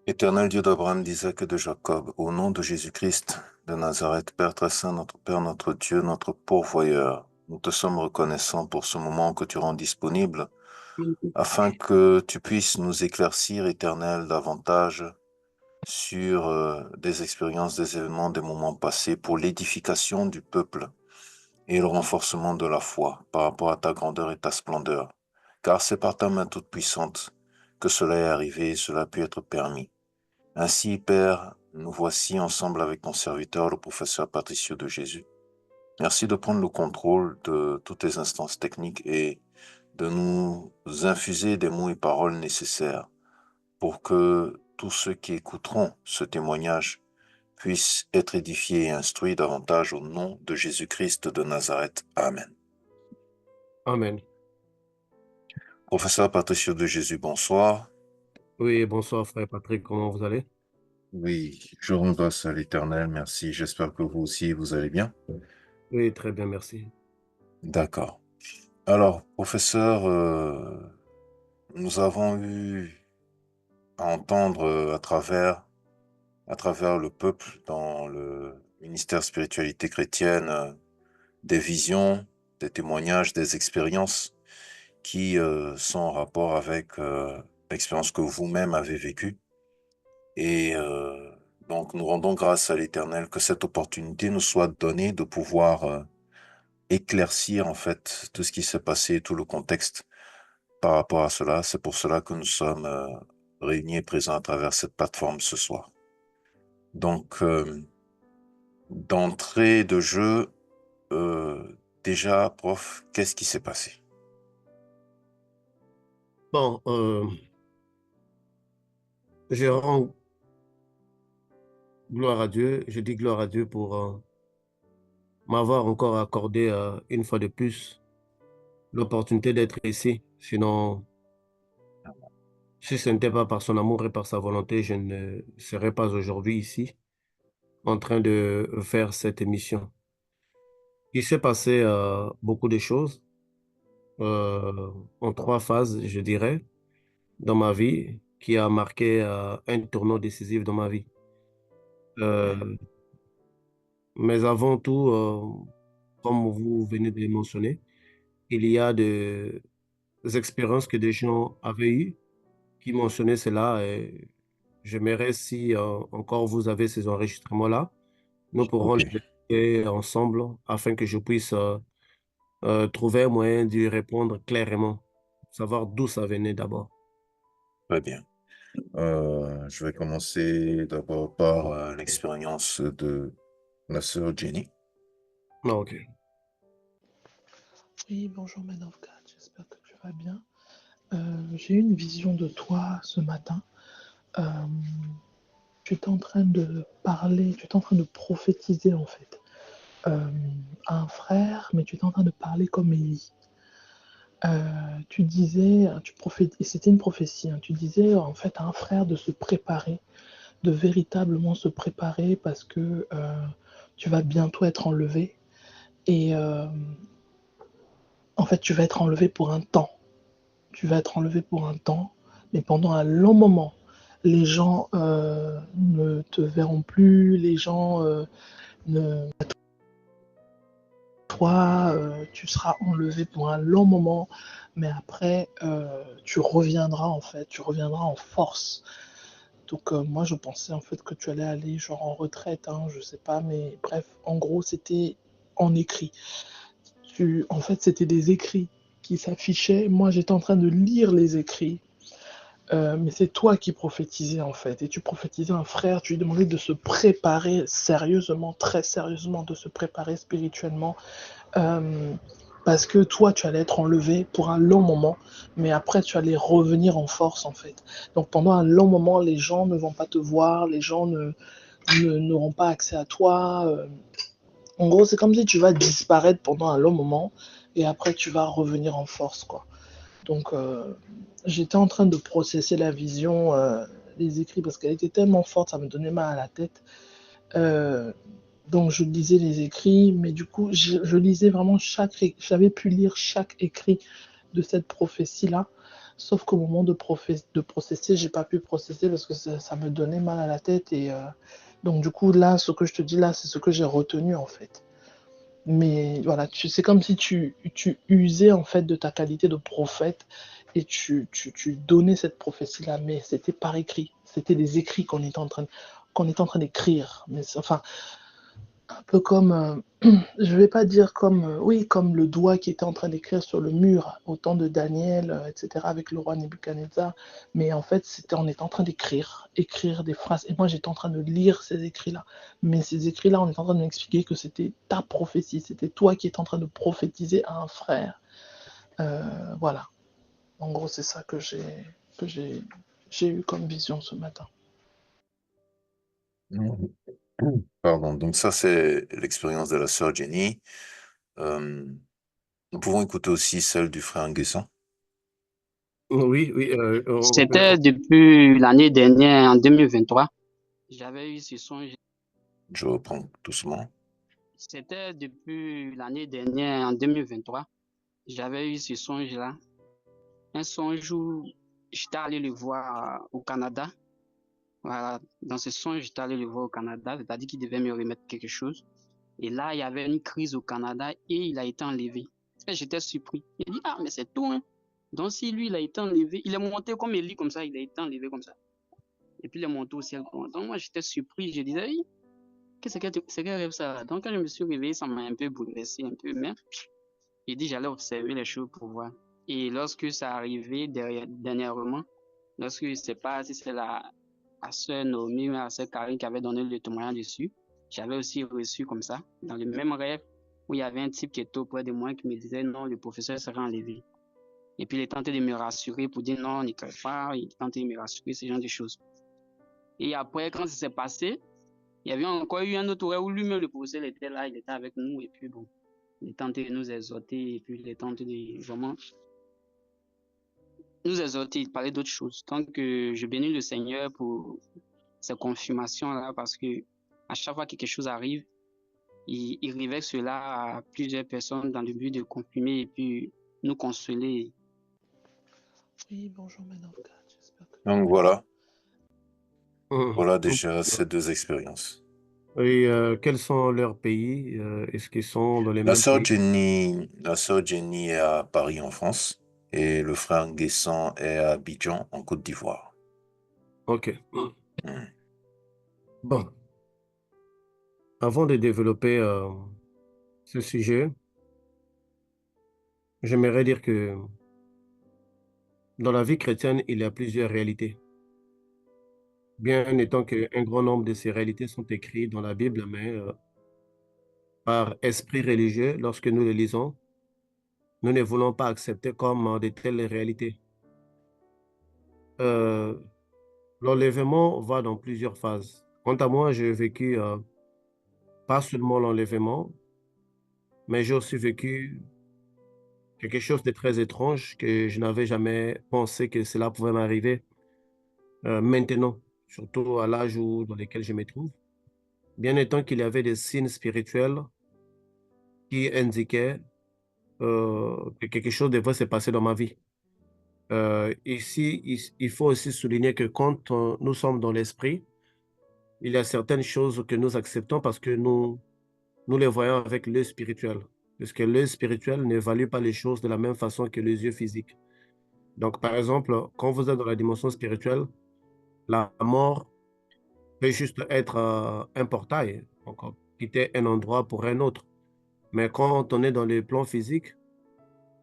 Éternel Dieu d'Abraham, d'Isaac et de Jacob, au nom de Jésus-Christ de Nazareth, Père très saint, notre Père, notre Dieu, notre pourvoyeur, nous te sommes reconnaissants pour ce moment que tu rends disponible afin que tu puisses nous éclaircir, Éternel, davantage sur des expériences, des événements, des moments passés pour l'édification du peuple et le renforcement de la foi par rapport à ta grandeur et ta splendeur. Car c'est par ta main toute puissante que cela est arrivé et cela a pu être permis. Ainsi, Père, nous voici ensemble avec ton serviteur, le professeur Patricio de Jésus. Merci de prendre le contrôle de toutes les instances techniques et de nous infuser des mots et paroles nécessaires pour que tous ceux qui écouteront ce témoignage puissent être édifiés et instruits davantage au nom de Jésus-Christ de Nazareth. Amen. Amen. Professeur Patricio de Jésus, bonsoir. Oui, bonsoir frère Patrick, comment vous allez? Oui, je rends grâce à l'Éternel, merci. J'espère que vous aussi, vous allez bien. Oui, très bien, merci. D'accord. Alors, professeur, nous avons eu à entendre à travers le peuple dans le ministère spiritualité chrétienne, des visions, des témoignages, des expériences qui sont en rapport avec l'expérience que vous-même avez vécue. Et donc, nous rendons grâce à l'Éternel que cette opportunité nous soit donnée de pouvoir éclaircir en fait tout ce qui s'est passé, tout le contexte par rapport à cela. C'est pour cela que nous sommes réunis et présents à travers cette plateforme ce soir. Donc, d'entrée de jeu, déjà, prof, qu'est-ce qui s'est passé? Bon, je rends gloire à Dieu, je dis gloire à Dieu pour m'avoir encore accordé une fois de plus l'opportunité d'être ici. Sinon, si ce n'était pas par son amour et par sa volonté, je ne serais pas aujourd'hui ici en train de faire cette émission. Il s'est passé beaucoup de choses en trois phases, je dirais, dans ma vie, qui a marqué un tournant décisif dans ma vie. Mhm. Euh, mais avant tout, comme vous venez de le mentionner, il y a des expériences que des gens avaient eues qui mentionnaient cela. Et j'aimerais, si encore vous avez ces enregistrements-là, nous pourrons Ok, les écouter ensemble afin que je puisse trouver un moyen d'y répondre clairement, savoir d'où ça venait d'abord. très bien. Je vais commencer d'abord par l'expérience de la sœur Jenny. Ah, ok. Oui, bonjour Manovka, j'espère que tu vas bien. J'ai eu une vision de toi ce matin. Euh, Tu étais en train de parler, tu étais en train de prophétiser en fait euh, à un frère, mais tu étais en train de parler comme Élie. Tu disais, et c'était une prophétie, hein, tu disais en fait à un frère de se préparer, de véritablement se préparer parce que tu vas bientôt être enlevé et en fait tu vas être enlevé pour un temps. Tu vas être enlevé pour un temps, mais pendant un long moment. Les gens ne te verront plus, les gens ne. Toi, tu seras enlevé pour un long moment, mais après, tu reviendras en fait, tu reviendras en force. Donc moi, je pensais en fait que tu allais aller genre en retraite, hein, je sais pas, mais bref, en gros, c'était en écrit. En fait, c'était des écrits qui s'affichaient. Moi, j'étais en train de lire les écrits. Mais c'est toi qui prophétisais en fait. Et tu prophétisais un frère, tu lui demandais de se préparer sérieusement, très sérieusement, de se préparer spirituellement. Euh, Parce que toi, tu allais être enlevé pour un long moment, mais après, tu allais revenir en force en fait. Donc pendant un long moment, les gens ne vont pas te voir, les gens n'auront pas accès à toi. En gros, c'est comme si tu vas disparaître pendant un long moment et après, tu vas revenir en force, quoi. Donc, j'étais en train de processer la vision, des écrits, parce qu'elle était tellement forte, ça me donnait mal à la tête. Euh, donc, je lisais les écrits, mais du coup, je lisais vraiment j'avais pu lire chaque écrit de cette prophétie-là. Sauf qu'au moment de processer, j'ai pas pu processer parce que ça me donnait mal à la tête. Et donc, du coup, là, ce que je te dis là, c'est ce que j'ai retenu en fait. Mais voilà, c'est comme si tu usais en fait de ta qualité de prophète et tu donnais cette prophétie-là, mais c'était par écrit. C'était des écrits qu'on était en train d'écrire. Mais enfin, un peu comme, je vais pas dire comme, oui, comme le doigt qui était en train d'écrire sur le mur au temps de Daniel, etc., avec le roi Nebuchadnezzar. Mais en fait, on était en train écrire des phrases. Et moi, j'étais en train de lire ces écrits-là. Mais ces écrits-là, on est en train de m'expliquer que c'était ta prophétie. C'était toi qui étais en train de prophétiser à un frère. Voilà. En gros, c'est ça que j'ai eu comme vision ce matin. Pardon, donc ça c'est l'expérience de la sœur Jenny. Euh, Nous pouvons écouter aussi celle du frère Nguessan. Oui, oui, C'était depuis l'année dernière, en 2023. J'avais eu ce songe. Je reprends doucement. C'était depuis l'année dernière, en 2023. J'avais eu ce songe-là. Un songe où j'étais allé le voir au Canada. Voilà, dans ce songe, j'étais allé le voir au Canada, c'est-à-dire qu'il devait me remettre quelque chose. Et là, il y avait une crise au Canada et il a été enlevé. Et j'étais surpris. Il dit, ah, mais c'est tout, hein. Donc, si lui, il a été enlevé, il est monté comme Élie, comme ça, il a été enlevé comme ça. Et puis, il est monté au ciel. Donc, moi, j'étais surpris. Je disais, oui, qu'est-ce que c'est quel rêve ça? Donc, quand je me suis réveillé, ça m'a un peu bouleversé, un peu, mais j'ai dit, j'allais observer les choses pour voir. Et lorsque ça arrivait dernièrement, lorsque je ne sais pas si c'est la sœur Naomi ou la sœur Karine qui avait donné le témoignage dessus, j'avais aussi reçu comme ça, dans le même rêve, où il y avait un type qui était auprès de moi qui me disait non, le professeur sera enlevé. Et puis il tentait de me rassurer pour dire non, ne crains pas, il tentait de me rassurer, ce genre de choses. Et après, quand ça s'est passé, il y avait encore eu un autre rêve où lui-même, le professeur était là, il était avec nous, et puis bon, il tentait de nous exhorter, et puis il tentait de vraiment nous exhorter, il parlait d'autres choses. Donc, je bénis le Seigneur pour ces confirmations-là, parce que à chaque fois que quelque chose arrive, il révèle cela à plusieurs personnes dans le but de confirmer et puis nous consoler. Oui, bonjour, madame. Donc voilà. Voilà déjà ces deux expériences. Et quels sont leurs pays? Est-ce qu'ils sont dans les La mêmes sœur pays? Jenny est à Paris en France et le frère Nguessan est à Abidjan en Côte d'Ivoire. Ok. Hmm. Bon, avant de développer ce sujet, j'aimerais dire que dans la vie chrétienne, il y a plusieurs réalités. Bien étant qu'un grand nombre de ces réalités sont écrites dans la Bible, mais par esprit religieux, lorsque nous les lisons, nous ne voulons pas accepter comme de telles réalités. L'enlèvement va dans plusieurs phases. Quant à moi, j'ai vécu pas seulement l'enlèvement, mais j'ai aussi vécu quelque chose de très étrange que je n'avais jamais pensé que cela pouvait m'arriver maintenant, surtout à l'âge dans lequel je me trouve. Bien étant qu'il y avait des signes spirituels qui indiquaient que quelque chose devrait se passer dans ma vie. Ici, il faut aussi souligner que quand nous sommes dans l'esprit, il y a certaines choses que nous acceptons parce que nous les voyons avec l'œil spirituel. Parce que l'œil spirituel n'évalue pas les choses de la même façon que les yeux physiques. Donc, par exemple, quand vous êtes dans la dimension spirituelle, la mort peut juste être un portail, donc quitter un endroit pour un autre. Mais quand on est dans les plans physiques,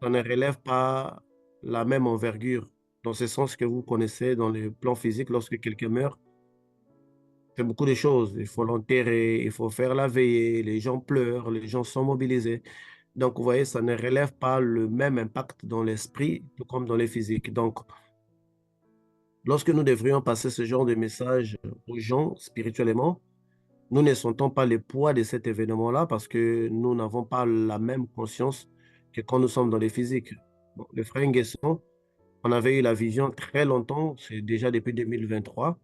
ça ne relève pas la même envergure, dans ce sens que vous connaissez dans les plans physiques, lorsque quelqu'un meurt, c'est beaucoup de choses. Il faut l'enterrer, il faut faire la veillée, les gens pleurent, les gens sont mobilisés. Donc, vous voyez, ça ne relève pas le même impact dans l'esprit, tout comme dans les physiques. Donc, lorsque nous devrions passer ce genre de message aux gens spirituellement, nous ne sentons pas le poids de cet événement-là parce que nous n'avons pas la même conscience que quand nous sommes dans les physiques. Bon, le frère Nguesson, on avait eu la vision très longtemps, c'est déjà depuis 2023.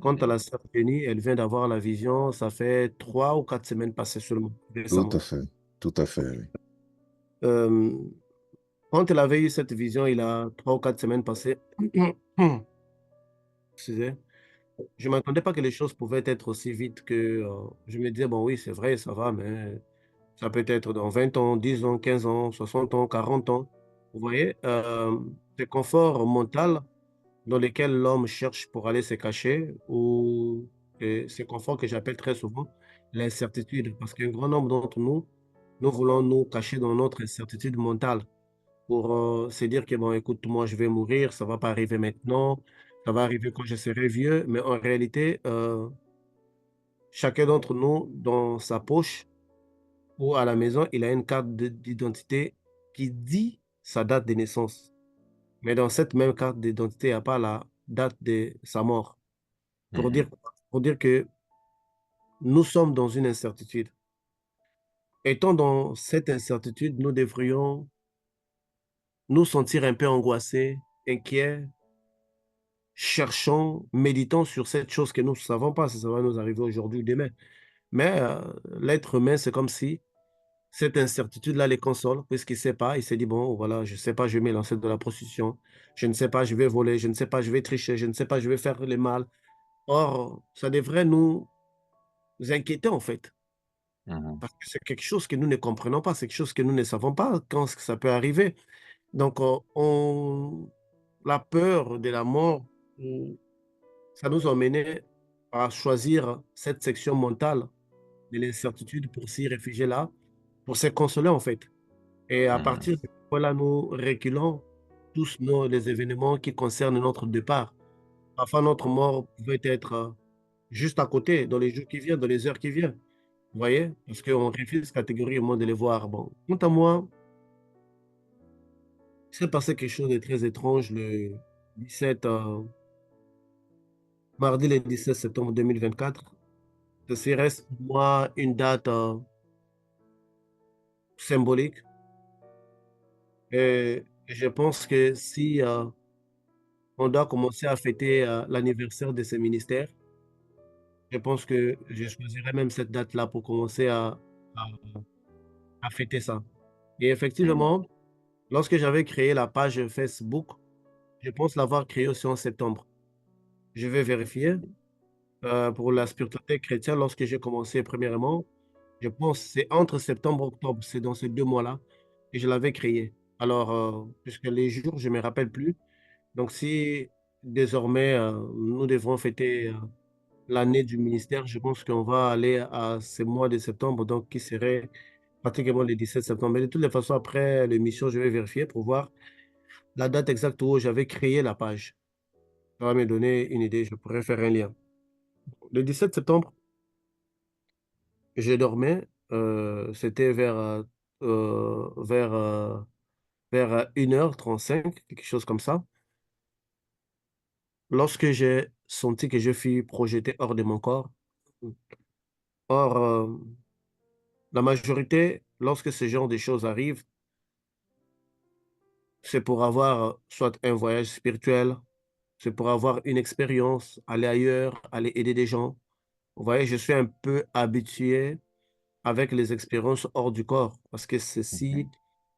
Quant à la sœur Jenny, elle vient d'avoir la vision, ça fait 3 ou 4 semaines passées seulement, Tout récemment. à fait, tout à fait. Oui. Euh, Quand il avait eu cette vision, il a 3 ou 4 semaines passées, excusez, je ne m'attendais pas que les choses pouvaient être aussi vite que je me disais, bon oui, c'est vrai, ça va, mais ça peut être dans 20 ans, 10 ans, 15 ans, 60 ans, 40 ans. Vous voyez, ce confort mental dans lequel l'homme cherche pour aller se cacher, ou ce confort que j'appelle très souvent l'incertitude, parce qu'un grand nombre d'entre nous, nous voulons nous cacher dans notre incertitude mentale pour se dire que, bon, écoute, moi, je vais mourir, ça va pas arriver maintenant, ça va arriver quand je serai vieux, mais en réalité, chacun d'entre nous, dans sa poche ou à la maison, il a une carte d'identité qui dit sa date de naissance. Mais dans cette même carte d'identité, il n'y a pas la date de sa mort. Pour dire, Mhm. pour dire que nous sommes dans une incertitude. Étant dans cette incertitude, nous devrions nous sentir un peu angoissés, inquiets, cherchant, méditant sur cette chose que nous ne savons pas si ça va nous arriver aujourd'hui ou demain. Mais l'être humain, c'est comme si cette incertitude-là les console, puisqu'il ne sait pas, il s'est dit, bon, voilà, je ne sais pas, je vais me lancer dans la prostitution, je ne sais pas, je vais voler, je ne sais pas, je vais tricher, je ne sais pas, je vais faire le mal. Or, ça devrait nous inquiéter, en fait, Mhm. parce que c'est quelque chose que nous ne comprenons pas, c'est quelque chose que nous ne savons pas quand ça peut arriver. Donc, la peur de la mort, ça nous a mené à choisir cette section mentale de l'incertitude pour s'y réfugier là, pour se consoler en fait. Et à Mhm. partir de ce point-là, nous reculons tous les événements qui concernent notre départ. Parfois, notre mort pouvait être juste à côté, dans les jours qui viennent, dans les heures qui viennent. Vous voyez? Parce qu'on refuse catégoriquement de les voir. Bon, quant à moi, il s'est passé quelque chose de très étrange le 17, mardi le 17 septembre 2024. Ceci reste pour moi une date symbolique. Et je pense que si on doit commencer à fêter l'anniversaire de ce ministère, je pense que je choisirais même cette date-là pour commencer à, à fêter ça. Et Mhm. effectivement, lorsque j'avais créé la page Facebook, je pense l'avoir créée aussi en septembre. Je vais vérifier pour la spiritualité chrétienne lorsque j'ai commencé premièrement. Je pense que c'est entre septembre et octobre, c'est dans ces 2 mois-là que je l'avais créé. Alors, puisque les jours, je ne me rappelle plus. Donc, si désormais nous devrons fêter l'année du ministère, je pense qu'on va aller à ce mois de septembre, donc qui serait pratiquement le 17 septembre. Mais de toutes les façons, après l'émission, je vais vérifier pour voir la date exacte où j'avais créé la page. Ça va me donner une idée, je pourrais faire un lien. Le 17 septembre, je dormais, c'était vers 1h35, quelque chose comme ça, lorsque j'ai senti que je fus projeté hors de mon corps. Or, la majorité, lorsque ce genre de choses arrivent, c'est pour avoir soit un voyage spirituel, c'est pour avoir une expérience, aller ailleurs, aller aider des gens. Vous voyez, je suis un peu habitué avec les expériences hors du corps, parce que ceci, Mhm.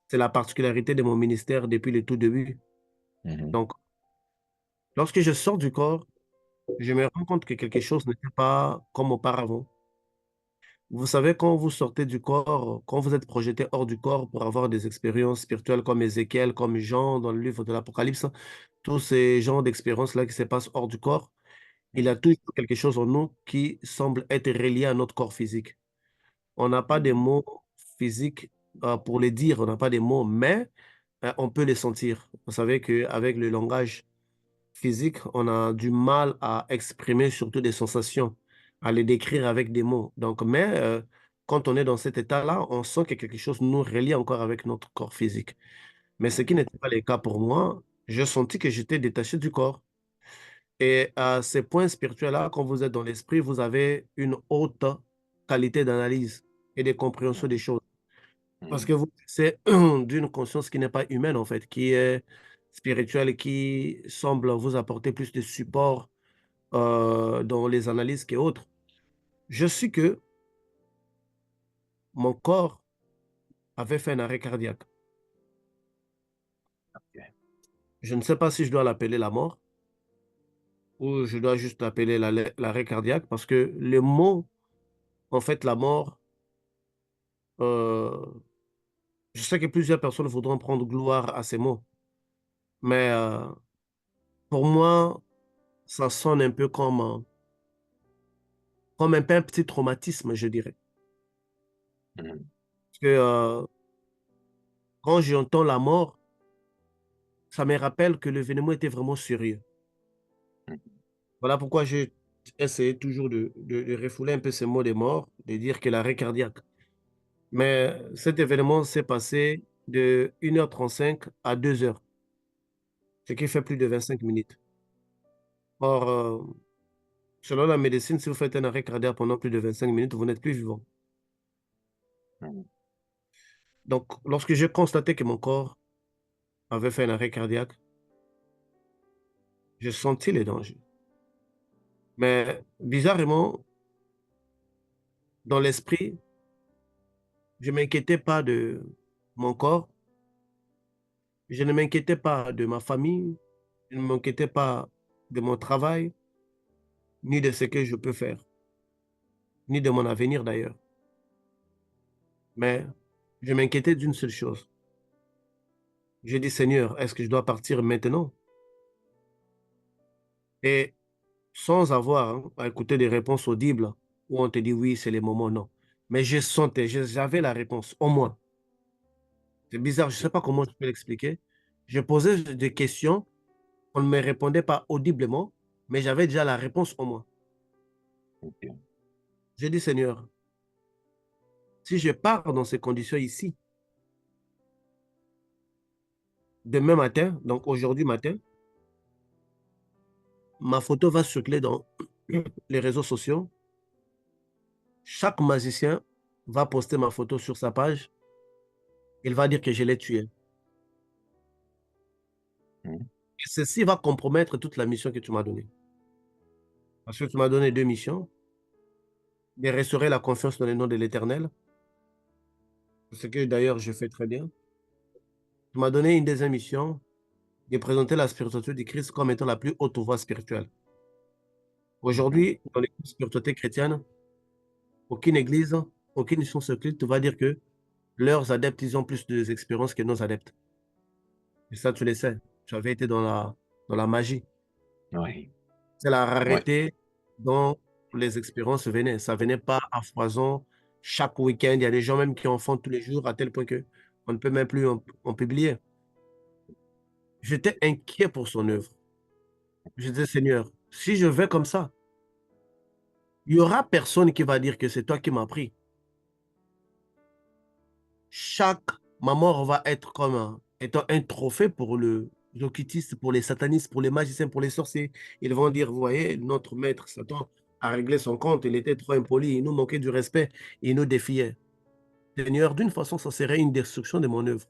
c'est la particularité de mon ministère depuis le tout début. Mhm. Donc, lorsque je sors du corps, je me rends compte que quelque chose n'était pas comme auparavant. Vous savez, quand vous sortez du corps, quand vous êtes projeté hors du corps pour avoir des expériences spirituelles comme Ézéchiel, comme Jean dans le livre de l'Apocalypse, tous ces genres d'expériences-là qui se passent hors du corps, il y a toujours quelque chose en nous qui semble être relié à notre corps physique. On n'a pas de Mhm. mots physiques pour les dire, on n'a pas de mots, mais on peut les sentir. Vous savez qu'avec le langage physique, on a du mal à exprimer surtout des sensations, à les décrire avec des mots. Donc, mais quand on est dans cet état-là, on sent que quelque chose nous relie encore avec notre corps physique. Mais ce qui Mhm. n'était pas le cas pour moi, je sentis que j'étais détaché du corps. Et à ces points spirituels-là, quand vous êtes dans l'esprit, vous avez une haute qualité d'analyse et de compréhension des choses. Parce Mhm. que c'est d'une conscience qui n'est pas humaine, en fait, qui est spirituelle et qui semble vous apporter plus de support dans les analyses qu'autres. Je suis que mon corps avait fait un arrêt cardiaque. Je ne sais pas si je dois l'appeler la mort ou je dois juste l'appeler l'arrêt cardiaque parce que le mot, en fait, la mort, euh, je sais que plusieurs personnes voudront prendre gloire à ces mots, mais pour moi, ça sonne un peu comme un peu un petit traumatisme, je dirais. Mhm. Parce que quand j'entends la mort, ça me rappelle que l'événement était vraiment sérieux. Mhm. Voilà pourquoi j'ai essayé toujours de refouler un peu ces mots des morts, de dire que l'arrêt cardiaque. Mais cet événement s'est passé de 1h35 à 2 heures, ce qui fait plus de 25 minutes. Or, selon la médecine, si vous faites un arrêt cardiaque pendant plus de 25 minutes, vous n'êtes plus vivant. Mhm. Donc, lorsque j'ai constaté que mon corps avait fait un arrêt cardiaque, j'ai senti les dangers. Mais bizarrement, dans l'esprit, je ne m'inquiétais pas de mon corps, je ne m'inquiétais pas de ma famille, je ne m'inquiétais pas de mon travail, ni de ce que je peux faire, ni de mon avenir d'ailleurs. Mais je m'inquiétais d'une seule chose. J'ai dit, Seigneur, est-ce que je dois partir maintenant? Et sans avoir à écouter des réponses audibles où on te dit oui, c'est le moment, non. Mais je sentais, j'avais la réponse, au moins. C'est bizarre, je ne sais pas comment je peux l'expliquer. Je posais des questions, on ne me répondait pas audiblement, mais j'avais déjà la réponse au moins. Ok. J'ai dit, Seigneur, si je pars dans ces conditions ici, demain matin, donc aujourd'hui matin, ma photo va circuler dans les réseaux sociaux. Chaque magicien va poster ma photo sur sa page. Il va dire que je l'ai tué. Mhm. Et ceci va compromettre toute la mission que tu m'as donnée. Parce que tu m'as donné deux missions, de restaurer la confiance dans le nom de l'Éternel, ce que d'ailleurs je fais très bien. Tu m'as donné une deuxième mission, de présenter la spiritualité du Christ comme étant la plus haute voie spirituelle. Mhm. Aujourd'hui, dans les spiritualités chrétiennes, aucune église, aucune mission secrète te va dire que leurs adeptes, ils ont plus d'expérience que nos adeptes. Et ça, tu le sais. Tu avais été dans la magie. Oui. C'est la Oui. rareté dont les expériences venaient. Ça venait pas à foison chaque week-end. Il y a des gens même qui en font tous les jours à tel point que on ne peut même plus en publier. J'étais inquiet pour son œuvre. Je disais, Seigneur, si je vais comme ça, il y aura personne qui va dire que c'est toi qui m'as pris. Chaque ma mort va être comme étant un trophée pour les occultistes, pour les satanistes, pour les magiciens, pour les sorciers. Ils vont dire, vous voyez, notre maître Satan a réglé son compte, il était trop impoli, il nous manquait du respect, il nous défiait. Seigneur, d'une façon, ça serait une destruction de mon œuvre.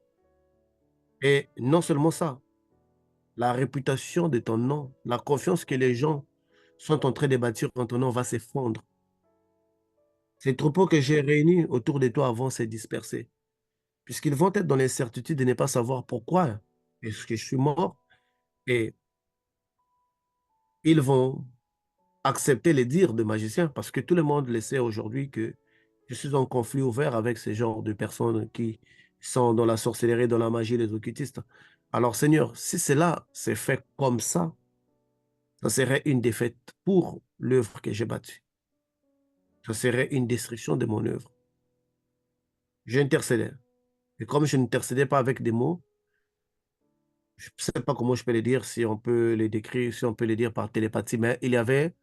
Et non seulement ça, la réputation de ton nom, la confiance que les gens sont en train de bâtir en ton nom va s'effondrer. Ces troupeaux que j'ai réunis autour de toi vont se disperser, puisqu'ils vont être dans l'incertitude de ne pas savoir pourquoi est-ce que je suis mort, et ils vont accepter les dires de magiciens, parce que tout le monde le sait aujourd'hui que je suis en conflit ouvert avec ce genre de personnes qui sont dans la sorcellerie, dans la magie, les occultistes. Alors Seigneur, si cela s'est fait comme ça serait une défaite pour l'œuvre que j'ai bâtie. Ça serait une destruction de mon œuvre. J'intercédais. Et comme je n'intercédais pas avec des mots, je ne sais pas comment je peux les dire, si on peut les décrire, si on peut les dire par télépathie, mais il y avait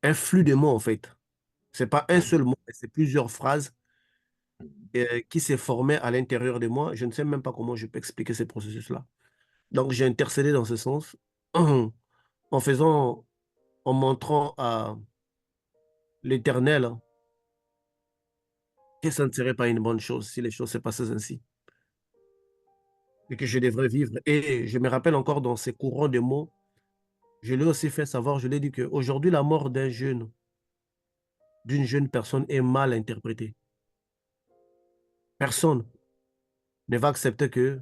un flux de mots en fait. C'est pas un Mhm. seul mot, mais c'est plusieurs phrases Mhm. qui s'est formé à l'intérieur de moi. Je ne sais même pas comment je peux expliquer ce processus-là. Donc, j'ai intercédé dans ce sens en faisant, en montrant à l'Éternel que ça ne serait pas une bonne chose si les choses se passaient ainsi et que je devrais vivre. Et je me rappelle encore dans ces courants de mots, je l'ai aussi fait savoir, je l'ai dit qu'aujourd'hui, la mort d'une jeune personne est mal interprétée. Personne ne va accepter que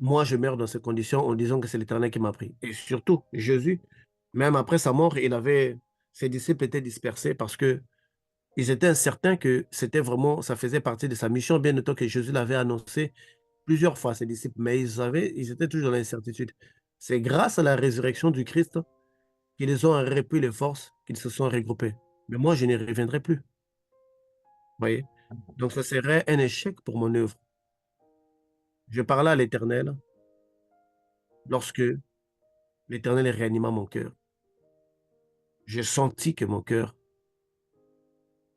moi, je meurs dans ces conditions en disant que c'est l'Éternel qui m'a pris. Et surtout, Jésus, même après sa mort, ses disciples étaient dispersés parce que ils étaient incertains que c'était vraiment, ça faisait partie de sa mission, bien autant que Jésus l'avait annoncé plusieurs fois à ses disciples, mais ils étaient toujours dans l'incertitude. C'est grâce à la résurrection du Christ qu'ils ont repris les forces, qu'ils se sont regroupés. Mais moi, je n'y reviendrai plus. Vous voyez? Donc, ça serait un échec pour mon œuvre. Je parlais à l'Éternel lorsque l'Éternel réanima mon cœur. J'ai senti que mon cœur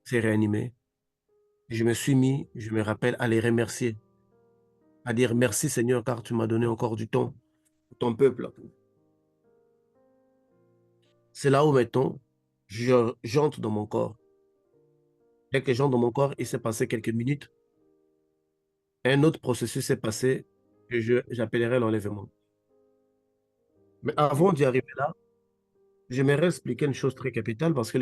s'est réanimé. Je me suis mis, je me rappelle, à les remercier, à dire merci Seigneur, car tu m'as donné encore du temps pour ton peuple. C'est là où maintenant, j'entre dans mon corps. Dès que j'entre dans mon corps, il s'est passé quelques minutes. Un autre processus s'est passé que j'appellerai l'enlèvement. Mais avant d'y arriver là, j'aimerais expliquer une chose très capitale parce que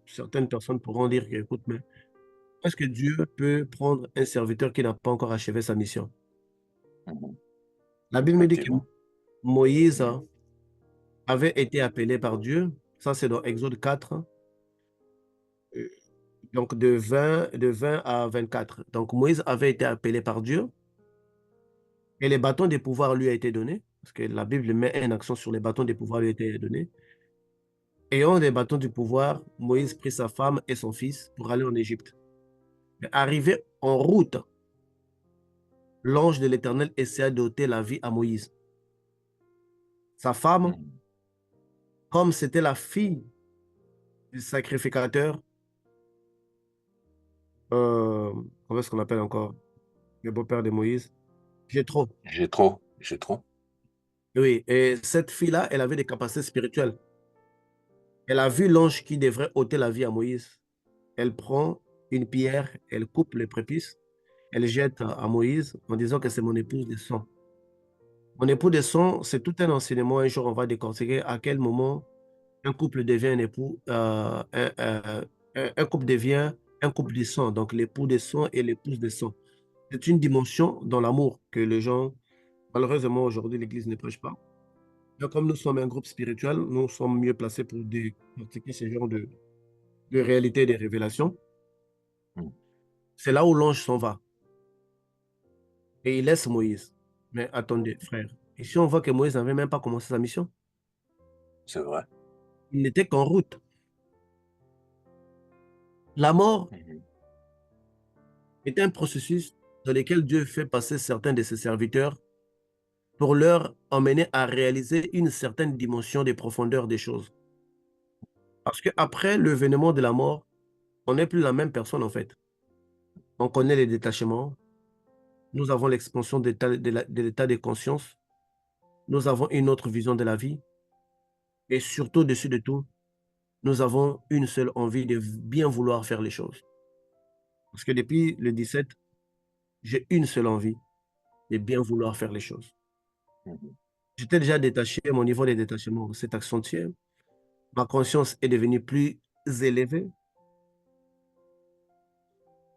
certaines personnes pourront dire que, écoute, mais est-ce que Dieu peut prendre un serviteur qui n'a pas encore achevé sa mission? Mhm. La Bible me dit que Effectivement. Moïse avait été appelé par Dieu. Ça, c'est dans Exode 4, donc de 20 à 24. Donc Moïse avait été appelé par Dieu et les bâtons des pouvoirs lui a été donné, parce que la Bible met un accent sur les bâtons des pouvoirs lui a été donné. Ayant les bâtons du pouvoir, Moïse prit sa femme et son fils pour aller en Égypte. Mais arrivé en route, l'ange de l'Éternel essaya d'ôter la vie à Moïse. Sa femme, Mhm. comme c'était la fille du sacrificateur, comment est-ce qu'on appelle encore le beau-père de Moïse? Jéthro. J'ai trop. Oui, et cette fille-là, elle avait des capacités spirituelles. Elle a vu l'ange qui devrait ôter la vie à Moïse. Elle prend une pierre, elle coupe les prépuces, elle jette à Moïse en disant que c'est mon épouse de sang. Mon époux de sang, c'est tout un enseignement. Un jour, on va décortiquer à quel moment un couple devient un époux, un couple devient un couple de sang, donc l'époux de sang et l'épouse de sang. C'est une dimension dans l'amour que les gens, malheureusement aujourd'hui, l'Église ne prêche pas. Mais comme nous sommes un groupe spirituel, nous sommes mieux placés pour décortiquer ce genre de réalité et de révélations. Mhm. C'est là où l'ange s'en va et il laisse Moïse. Mais attendez, frère, ici on voit que Moïse n'avait même pas commencé sa mission. C'est vrai. Il n'était qu'en route. La mort Mhm. est un processus dans lequel Dieu fait passer certains de ses serviteurs pour leur emmener à réaliser une certaine dimension de profondeur des choses. Parce qu'après l'événement de la mort, on n'est plus la même personne en fait. On connaît les détachements, nous avons l'expansion de l'état de conscience, nous avons une autre vision de la vie et surtout, au-dessus de tout, nous avons une seule envie de bien vouloir faire les choses. Parce que depuis le 17, j'ai une seule envie de bien vouloir faire les choses. Mhm. J'étais déjà détaché, mon niveau de détachement s'est accentué, ma conscience est devenue plus élevée,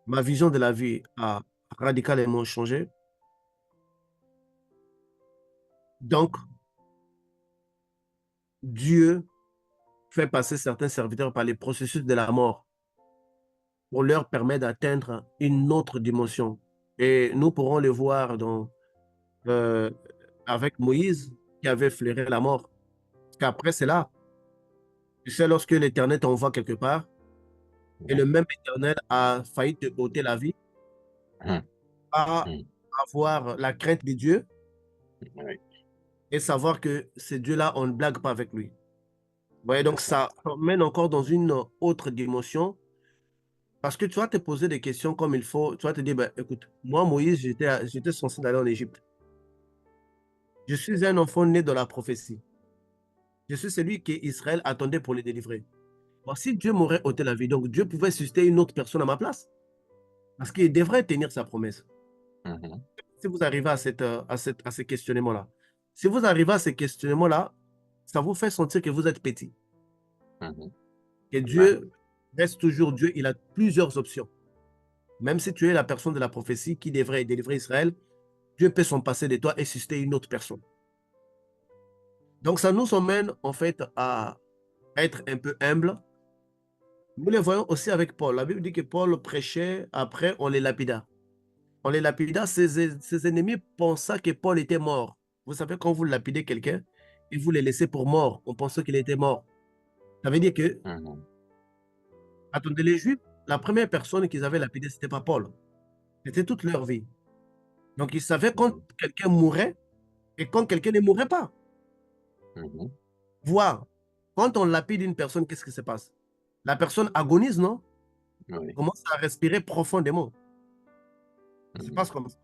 ma vision de la vie a radicalement changé. Donc, Dieu fait passer certains serviteurs par les processus de la mort pour leur permettre d'atteindre une autre dimension. Et nous pourrons le voir euh, avec Moïse qui avait flairé la mort. Parce qu'après cela, tu sais, lorsque l'Éternel t'envoie quelque part, et le même Éternel a failli te ôter la vie, Mhm. à Mhm. avoir la crainte de Dieu Oui, et savoir que ce Dieu-là, on ne blague pas avec lui. Vous voyez, c'est donc ça. ça mène encore dans une autre dimension parce que tu vas te poser des questions comme il faut. Tu vas te dire, ben, écoute, moi, Moïse, j'étais censé aller en Égypte. Je suis un enfant né dans la prophétie. Je suis celui qu'Israël attendait pour les délivrer. Bon, si Dieu m'aurait ôté la vie, donc Dieu pouvait susciter une autre personne à ma place parce qu'il devrait tenir sa promesse. Mhm. Si vous arrivez à ce questionnement-là, si vous arrivez à ce questionnement-là, ça vous fait sentir que vous êtes petit. Mhm. Que Amen. Dieu reste toujours Dieu, il a plusieurs options. Même si tu es la personne de la prophétie qui devrait délivrer Israël, Dieu peut s'en passer de toi et susciter une autre personne. Donc, ça nous emmène en fait à être un peu humble. Nous les voyons aussi avec Paul. La Bible dit que Paul prêchait, après on les lapida. On les lapida, ses ennemis pensaient que Paul était mort. Vous savez, quand vous lapidez quelqu'un et vous le laissez pour mort, on pensait qu'il était mort. Ça veut dire que, attendez, les Juifs, la première personne qu'ils avaient lapidée, ce n'était pas Paul. C'était toute leur vie. Donc, ils savaient quand quelqu'un mourait et quand quelqu'un ne mourait pas. Voir, quand on lapide une personne, qu'est-ce qui se passe? La personne agonise, non? Oui. Commence à respirer profondément. Ça se passe comme ça.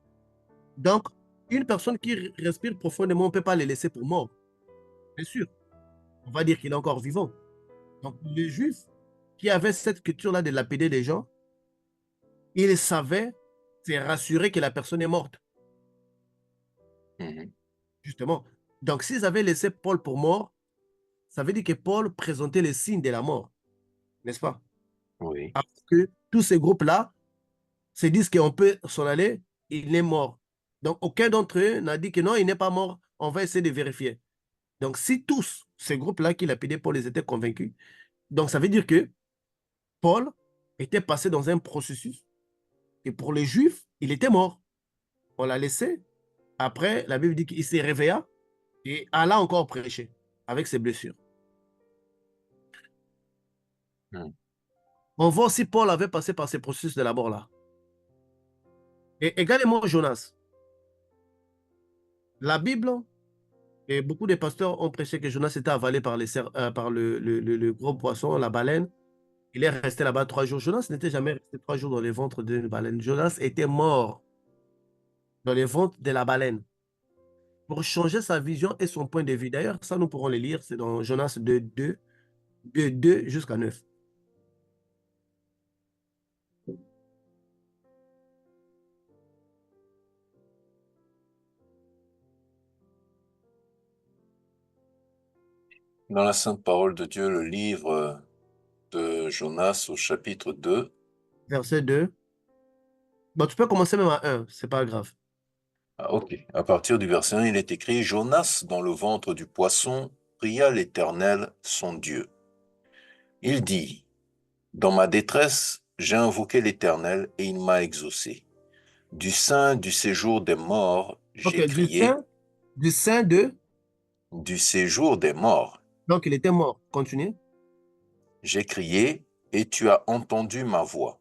Donc, une personne qui respire profondément, on ne peut pas le laisser pour mort. Bien sûr. On va dire qu'il est encore vivant. Donc, les Juifs qui avaient cette culture-là de lapider les gens, ils savaient se rassurer que la personne est morte. Justement. Donc, s'ils avaient laissé Paul pour mort, ça veut dire que Paul présentait les signes de la mort. N'est-ce pas? Oui. Parce que tous ces groupes-là se disent qu'on peut s'en aller, il est mort. Donc, aucun d'entre eux n'a dit que non, il n'est pas mort. On va essayer de vérifier. Donc, si tous ces groupes-là qui lapidaient Paul, ils étaient convaincus, donc ça veut dire que Paul était passé dans un processus et pour les Juifs, il était mort. On l'a laissé. Après, la Bible dit qu'il s'est réveillé et Allah encore prêché avec ses blessures. On voit aussi Paul avait passé par ces processus de la mort-là. Et également Jonas. La Bible, et beaucoup de pasteurs ont prêché que Jonas était avalé par, par le gros poisson, la baleine. Il est resté là-bas 3 jours. Jonas n'était jamais resté 3 jours dans les ventres d'une baleine. Jonas était mort dans les ventres de la baleine pour changer sa vision et son point de vue. D'ailleurs, ça, nous pourrons le lire. C'est dans Jonas 2 jusqu'à 9. Dans la Sainte Parole de Dieu, le livre de Jonas au chapitre 2. Verset 2. Bon, tu peux commencer même à 1, c'est pas grave. Ah, ok. À partir du verset 1, il est écrit « Jonas, dans le ventre du poisson, pria l'Éternel, son Dieu. Il dit, dans ma détresse, j'ai invoqué l'Éternel et il m'a exaucé. Du sein du séjour des morts, j'ai crié. » Du sein de? Du séjour des morts. Donc, il était mort. Continuez. J'ai crié et tu as entendu ma voix.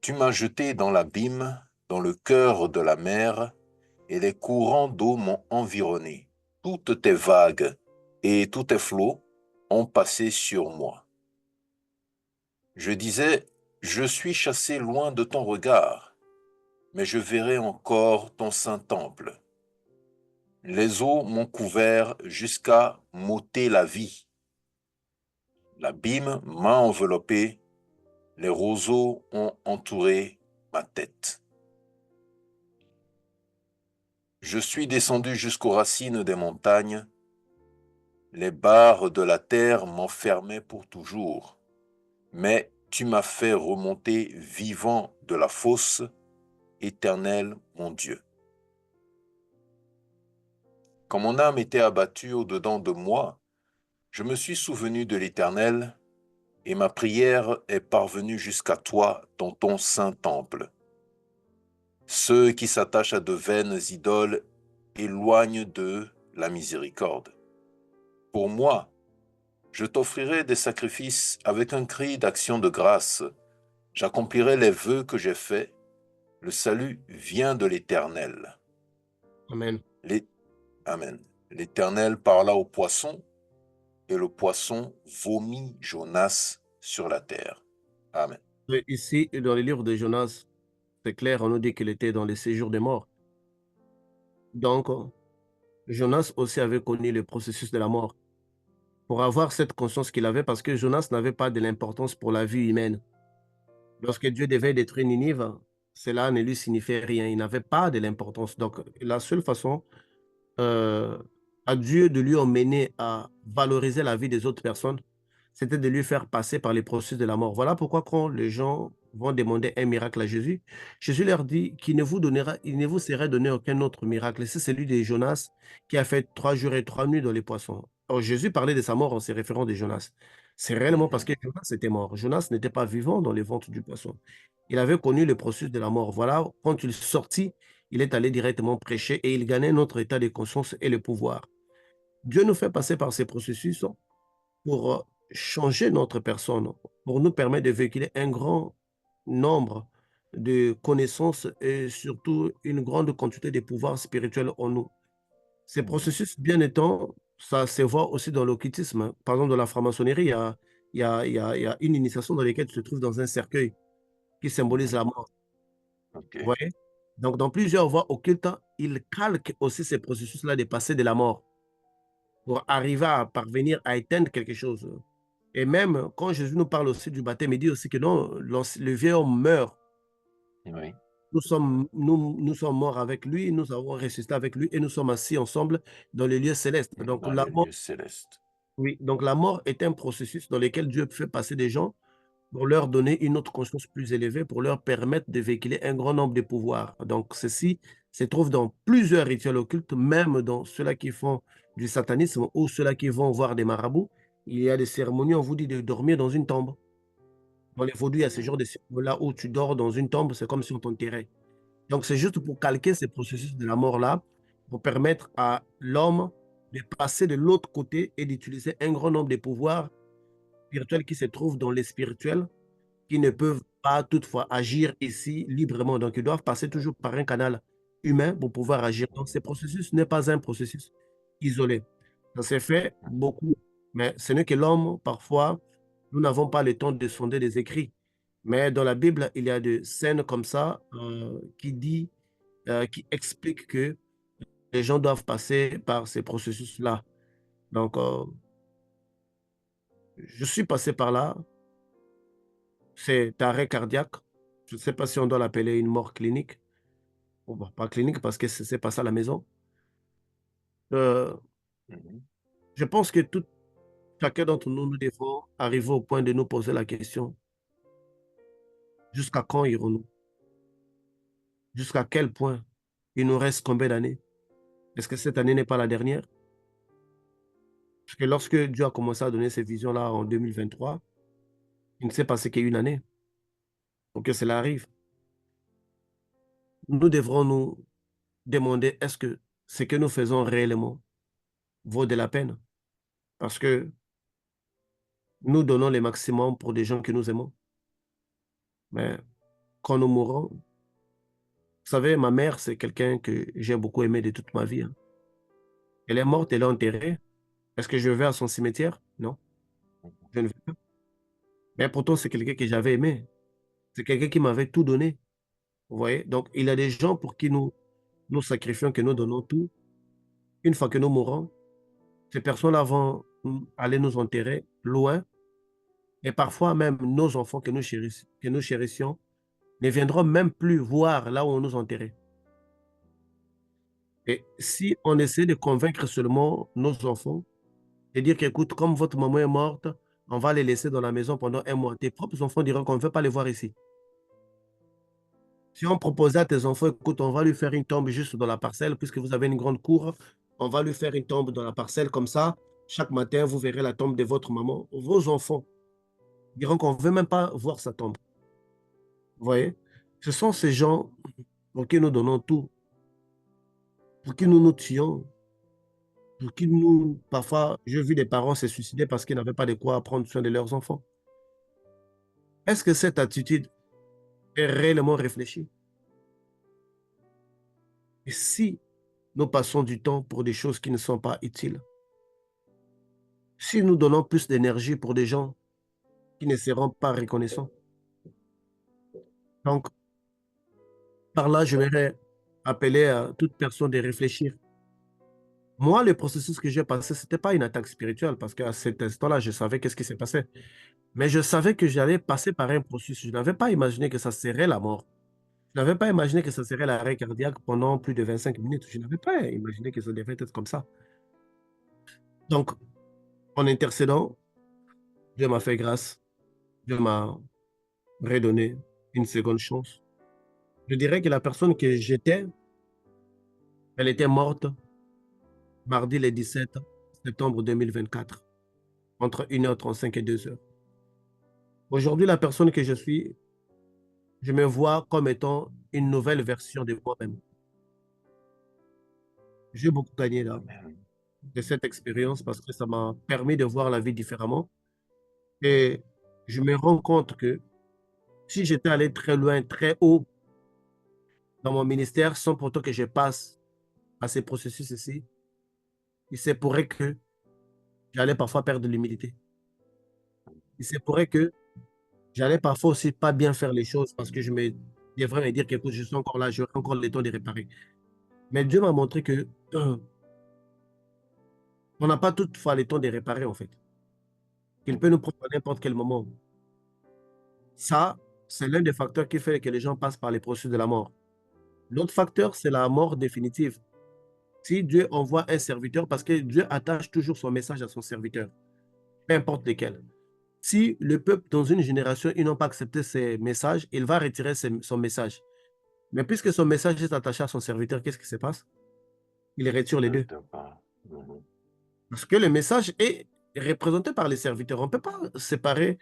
Tu m'as jeté dans l'abîme, dans le cœur de la mer, et les courants d'eau m'ont environné. Toutes tes vagues et tous tes flots ont passé sur moi. Je disais, je suis chassé loin de ton regard, mais je verrai encore ton saint temple. Les eaux m'ont couvert jusqu'à m'ôter la vie. L'abîme m'a enveloppé, les roseaux ont entouré ma tête. Je suis descendu jusqu'aux racines des montagnes. Les barres de la terre m'enfermaient pour toujours. Mais tu m'as fait remonter vivant de la fosse, Éternel mon Dieu. Quand mon âme était abattue au-dedans de moi, je me suis souvenu de l'Éternel, et ma prière est parvenue jusqu'à toi dans ton saint temple. Ceux qui s'attachent à de vaines idoles éloignent d'eux la miséricorde. Pour moi, je t'offrirai des sacrifices avec un cri d'action de grâce. J'accomplirai les vœux que j'ai faits. Le salut vient de l'Éternel. Amen. Amen. L'Éternel parla au poisson, et le poisson vomit Jonas sur la terre. Amen. Ici, dans le livre de Jonas, c'est clair, on nous dit qu'il était dans les séjours des morts. Donc, Jonas aussi avait connu le processus de la mort. Pour avoir cette conscience qu'il avait, parce que Jonas n'avait pas de l'importance pour la vie humaine. Lorsque Dieu devait détruire Ninive, cela ne lui signifiait rien. Il n'avait pas de l'importance. Donc, la seule façon à Dieu de lui emmener à valoriser la vie des autres personnes, c'était de lui faire passer par les processus de la mort. Voilà pourquoi quand les gens vont demander un miracle à Jésus, Jésus leur dit qu'il ne vous donnera, il ne vous sera donné aucun autre miracle. C'est celui de Jonas qui a fait 3 jours et 3 nuits dans les poissons. Alors Jésus parlait de sa mort en se référant de Jonas. C'est réellement parce que Jonas était mort. Jonas n'était pas vivant dans les ventres du poisson. Il avait connu le processus de la mort. Voilà, quand il sortit, il est allé directement prêcher et il gagnait notre état de conscience et le pouvoir. Dieu nous fait passer par ces processus pour changer notre personne, pour nous permettre de véhiculer un grand nombre de connaissances et surtout une grande quantité de pouvoir spirituel en nous. Ces processus, bien étant, ça se voit aussi dans l'occultisme. Par exemple, dans la franc-maçonnerie, il y a une initiation dans laquelle tu te trouves dans un cercueil qui symbolise la mort. Ok. Vous voyez? Donc, dans plusieurs voies occultes, ils calquent aussi ces processus-là de passer de la mort pour arriver à parvenir à éteindre quelque chose. Et même quand Jésus nous parle aussi du baptême, il dit aussi que non, le vieux homme meurt. Oui. Nous sommes morts avec lui, nous avons ressuscité avec lui et nous sommes assis ensemble dans les lieux célestes. Donc Dans la les mort, lieux célestes. oui, donc la mort est un processus dans lequel Dieu fait passer des gens pour leur donner une autre conscience plus élevée, pour leur permettre de véhiculer un grand nombre de pouvoirs. Donc ceci se trouve dans plusieurs rituels occultes, même dans ceux-là qui font du satanisme ou ceux-là qui vont voir des marabouts. Il y a des cérémonies, on vous dit de dormir dans une tombe. Dans les vaudous, il y a ce genre de cérémonies-là où tu dors dans une tombe, c'est comme si on t'enterrait. Donc, c'est juste pour calquer ces processus de la mort-là, pour permettre à l'homme de passer de l'autre côté et d'utiliser un grand nombre de pouvoirs spirituels qui se trouvent dans les spirituels, qui ne peuvent pas toutefois agir ici librement. Donc, ils doivent passer toujours par un canal humain pour pouvoir agir. Donc, ce processus n'est pas un processus isolé. Ça s'est fait beaucoup, mais ce n'est que l'homme, parfois, nous n'avons pas le temps de sonder les écrits. Mais dans la Bible, il y a des scènes comme ça qui expliquent que les gens doivent passer par ces processus-là. Donc, je suis passé par là. C'est arrêt cardiaque. Je ne sais pas si on doit l'appeler une mort clinique. Bon, bah, pas clinique parce que c'est passé à la maison. Euh, je pense que chacun d'entre nous, nous devons arriver au point de nous poser la question, jusqu'à quand irons-nous? Jusqu'à quel point? Il nous reste combien d'années? Est-ce que cette année n'est pas la dernière? Parce que lorsque Dieu a commencé à donner ces visions-là en 2023, il ne s'est passé qu'une année pour que cela arrive. Nous devrons nous demander, est-ce que ce que nous faisons réellement vaut de la peine? Parce que nous donnons le maximum pour des gens que nous aimons. Mais quand nous mourrons, vous savez, ma mère, c'est quelqu'un que j'ai beaucoup aimé de toute ma vie, hein. Elle est morte, elle est enterrée. Est-ce que je vais à son cimetière? Non, je ne vais pas. Mais pourtant, c'est quelqu'un que j'avais aimé. C'est quelqu'un qui m'avait tout donné. Vous voyez? Donc, il y a des gens pour qui nous sacrifions, que nous donnons tout. Une fois que nous mourrons, ces personnes-là vont aller nous enterrer loin. Et parfois même nos enfants que nous chérissions ne viendront même plus voir là où on nous enterrait. Et si on essaie de convaincre seulement nos enfants et dire qu'écoute, comme votre maman est morte, on va les laisser dans la maison pendant un mois. Tes propres enfants diront qu'on ne veut pas les voir ici. Si on proposait à tes enfants, écoute, on va lui faire une tombe juste dans la parcelle, puisque vous avez une grande cour, on va lui faire une tombe dans la parcelle, comme ça, chaque matin, vous verrez la tombe de votre maman. Vos enfants diront qu'on ne veut même pas voir sa tombe. Vous voyez? Ce sont ces gens pour qui nous donnons tout, pour qui nous nous tuons, pour qui nous, parfois, j'ai vu des parents se suicider parce qu'ils n'avaient pas de quoi prendre soin de leurs enfants. Est-ce que cette attitude est réellement réfléchie? Et si nous passons du temps pour des choses qui ne sont pas utiles, si nous donnons plus d'énergie pour des gens qui ne seront pas reconnaissants, donc par là, j'aimerais appeler à toute personne de réfléchir. Moi, le processus que j'ai passé, ce n'était pas une attaque spirituelle parce qu'à cet instant-là, je savais qu'est-ce qui s'est passé. Mais je savais que j'allais passer par un processus. Je n'avais pas imaginé que ça serait la mort. Je n'avais pas imaginé que ça serait l'arrêt cardiaque pendant plus de 25 minutes. Je n'avais pas imaginé que ça devait être comme ça. Donc, en intercédant, Dieu m'a fait grâce. Dieu m'a redonné une seconde chance. Je dirais que la personne que j'étais, elle était morte mardi le 17 septembre 2024, entre 1h35 et 2h. Aujourd'hui, la personne que je suis, je me vois comme étant une nouvelle version de moi-même. J'ai beaucoup gagné là Amen. de cette expérience parce que ça m'a permis de voir la vie différemment. Et je me rends compte que si j'étais allé très loin, très haut dans mon ministère, sans pourtant que je passe à ces processus ici, il se pourrait que j'allais parfois perdre de l'humilité. Il se pourrait que j'allais parfois aussi pas bien faire les choses parce que je devrais me dire que écoute, je suis encore là, j'aurai encore le temps de réparer. Mais Dieu m'a montré que on n'a pas toutefois le temps de réparer en fait. Qu'il peut nous prendre à n'importe quel moment. Ça, c'est l'un des facteurs qui fait que les gens passent par les processus de la mort. L'autre facteur, c'est la mort définitive. Si Dieu envoie un serviteur, parce que Dieu attache toujours son message à son serviteur, peu importe lequel. Si le peuple, dans une génération, ils n'ont pas accepté ses messages, il va retirer son message. Mais puisque son message est attaché à son serviteur, qu'est-ce qui se passe? Il retire les deux. Parce que le message est représenté par les serviteurs. On ne peut pas séparer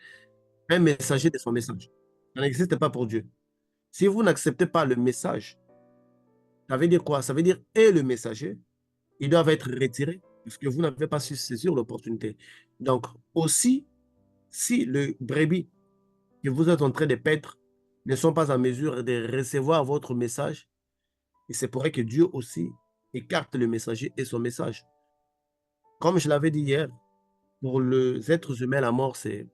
un messager de son message. Ça n'existe pas pour Dieu. Si vous n'acceptez pas le message, ça veut dire quoi? Ça veut dire et le messager, ils doivent être retirés parce que vous n'avez pas su saisir l'opportunité. Donc, aussi, si le brebis que vous êtes en train de paître ne sont pas en mesure de recevoir votre message, il se pourrait que Dieu aussi écarte le messager et son message. Comme je l'avais dit hier, pour les êtres humains, la mort, c'est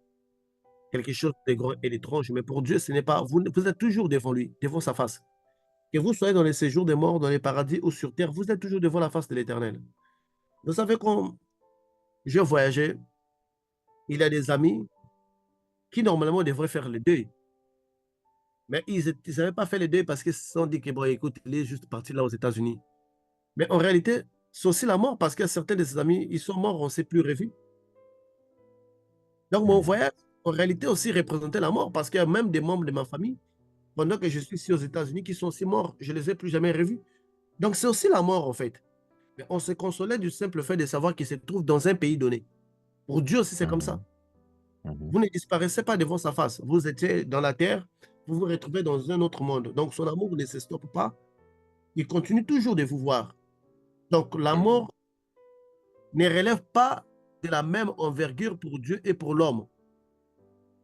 quelque chose de grand et d'étrange, mais pour Dieu, ce n'est pas. Vous êtes toujours devant lui, devant sa face. Que vous soyez dans les séjours des morts, dans les paradis ou sur terre, vous êtes toujours devant la face de l'Éternel. Vous savez, quand je voyageais, il y a des amis qui normalement devraient faire le deuil. Mais ils n'avaient pas fait le deuil parce qu'ils se sont dit que, bon, écoute, il est juste parti là aux États-Unis. Mais en réalité, c'est aussi la mort parce que certains de ses amis, ils sont morts, on ne s'est plus revus. Donc, mon voyage, en réalité, aussi représentait la mort parce qu'il y a même des membres de ma famille, pendant que je suis ici aux États-Unis, qui sont aussi morts. Je ne les ai plus jamais revus. Donc, c'est aussi la mort, en fait. Mais on se consolait du simple fait de savoir qu'ils se trouvent dans un pays donné. Pour Dieu aussi, c'est comme ça. Vous ne disparaissez pas devant sa face. Vous étiez dans la terre, vous vous retrouvez dans un autre monde. Donc, son amour ne se stoppe pas. Il continue toujours de vous voir. Donc, la mort ne relève pas de la même envergure pour Dieu et pour l'homme.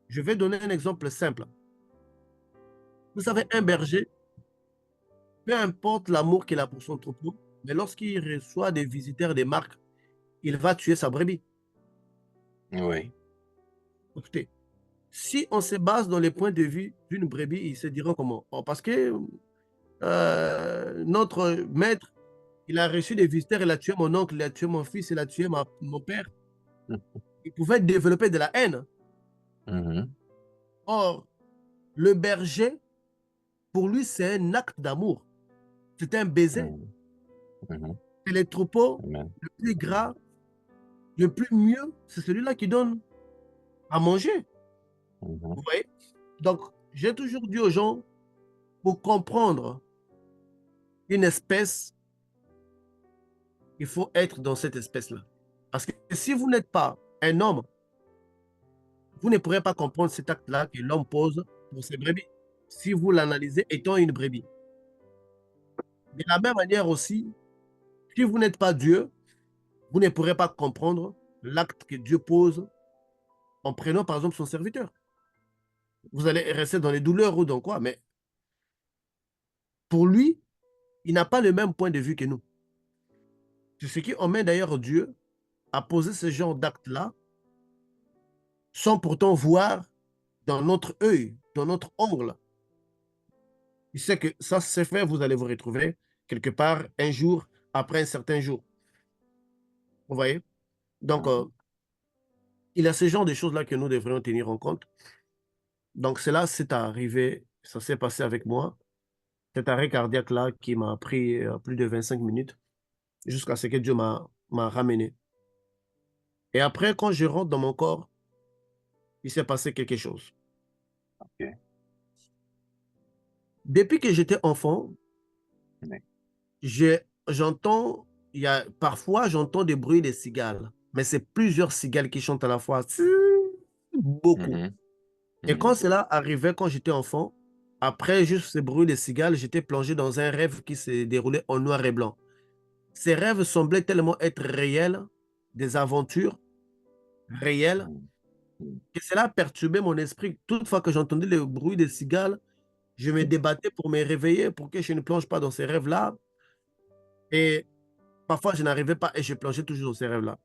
Je vais donner un exemple simple. Vous savez, un berger, peu importe l'amour qu'il a pour son troupeau, mais lorsqu'il reçoit des visiteurs, des marques, il va tuer sa brebis. Oui. Écoutez, si on se base dans les points de vue d'une brebis, ils se diront comment? Oh, parce que notre maître, il a reçu des visiteurs, il a tué mon oncle, il a tué mon fils, il a tué mon père. Il pouvait développer de la haine. Or, le berger, pour lui, c'est un acte d'amour. C'est un baiser. Et les troupeaux, le plus gras, le plus mieux, c'est celui-là qui donne à manger. Vous voyez? Donc, j'ai toujours dit aux gens, pour comprendre une espèce, il faut être dans cette espèce-là. Parce que si vous n'êtes pas un homme, vous ne pourrez pas comprendre cet acte-là que l'homme pose pour ses brebis. Si vous l'analysez étant une brebis. De la même manière aussi, si vous n'êtes pas Dieu, vous ne pourrez pas comprendre l'acte que Dieu pose en prenant par exemple son serviteur. Vous allez rester dans les douleurs ou dans quoi, mais pour lui, il n'a pas le même point de vue que nous. C'est ce qui emmène d'ailleurs Dieu à poser ce genre d'acte-là sans pourtant voir dans notre œil, dans notre ongle. Il sait que ça c'est fait, vous allez vous retrouver quelque part un jour après un certain jour. Vous voyez? Donc, il y a ce genre de choses-là que nous devrions tenir en compte. Donc, cela s'est arrivé, ça s'est passé avec moi. Cet arrêt cardiaque-là qui m'a pris plus de 25 minutes jusqu'à ce que Dieu m'a ramené. Et après, quand je rentre dans mon corps, il s'est passé quelque chose. Ok. Depuis que j'étais enfant, Oui. parfois j'entends des bruits de cigales, mais c'est plusieurs cigales qui chantent à la fois. Beaucoup. Mhm. Et quand Mhm. cela arrivait quand j'étais enfant, après juste ce bruit de cigales, j'étais plongé dans un rêve qui se déroulait en noir et blanc. Ces rêves semblaient tellement être réels, des aventures réelles, Mhm. que cela perturbait mon esprit. Toutefois que j'entendais le bruit des cigales, je me débattais pour me réveiller, pour que je ne plonge pas dans ces rêves-là. Et parfois, je n'arrivais pas et je plongeais toujours dans ces rêves-là.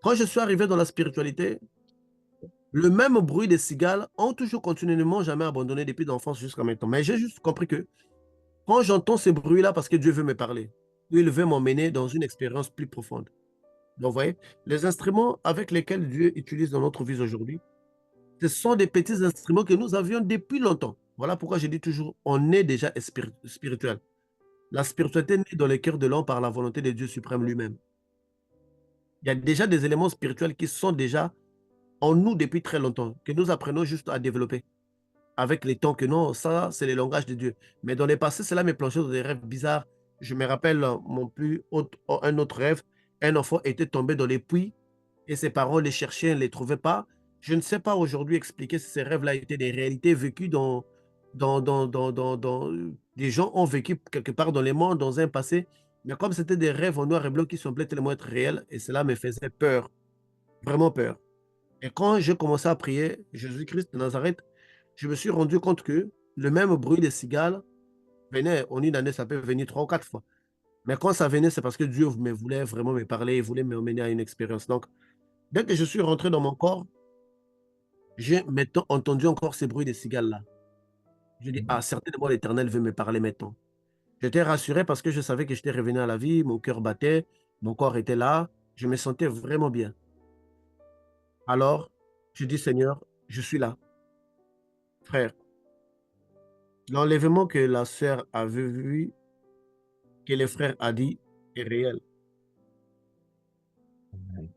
Quand je suis arrivé dans la spiritualité, le même bruit des cigales ont toujours continuellement jamais abandonné depuis l'enfance jusqu'à maintenant. Mais j'ai juste compris que quand j'entends ces bruits-là, parce que Dieu veut me parler, il veut m'emmener dans une expérience plus profonde. Donc, vous voyez, les instruments avec lesquels Dieu utilise dans notre vie aujourd'hui, ce sont des petits instruments que nous avions depuis longtemps. Voilà pourquoi je dis toujours, on est déjà spirituel. La spiritualité naît dans le cœur de l'homme par la volonté de Dieu suprême lui-même. Il y a déjà des éléments spirituels qui sont déjà en nous depuis très longtemps, que nous apprenons juste à développer avec les temps que non, ça, c'est le langage de Dieu. Mais dans le passé, cela m'est plongé dans des rêves bizarres. Je me rappelle un autre rêve. Un enfant était tombé dans les puits et ses parents les cherchaient, ne les trouvaient pas. Je ne sais pas aujourd'hui expliquer si ces rêves-là étaient des réalités vécues des gens ont vécu quelque part dans les mondes, dans un passé. Mais comme c'était des rêves en noir et blanc qui semblaient tellement être réels, et cela me faisait peur, vraiment peur. Et quand j'ai commencé à prier Jésus-Christ de Nazareth, je me suis rendu compte que le même bruit des cigales venait, en une année, ça peut venir 3 ou 4 fois. Mais quand ça venait, c'est parce que Dieu me voulait vraiment me parler, il voulait m'emmener à une expérience. Donc, dès que je suis rentré dans mon corps, j'ai maintenant entendu encore ces bruits des cigales-là. Je dis, ah, certainement l'Éternel veut me parler maintenant. J'étais rassuré parce que je savais que j'étais revenu à la vie, mon cœur battait, mon corps était là, je me sentais vraiment bien. Alors, je dis, Seigneur, je suis là. Frère, l'enlèvement que la sœur avait vu, que le frère a dit, est réel. Mhm.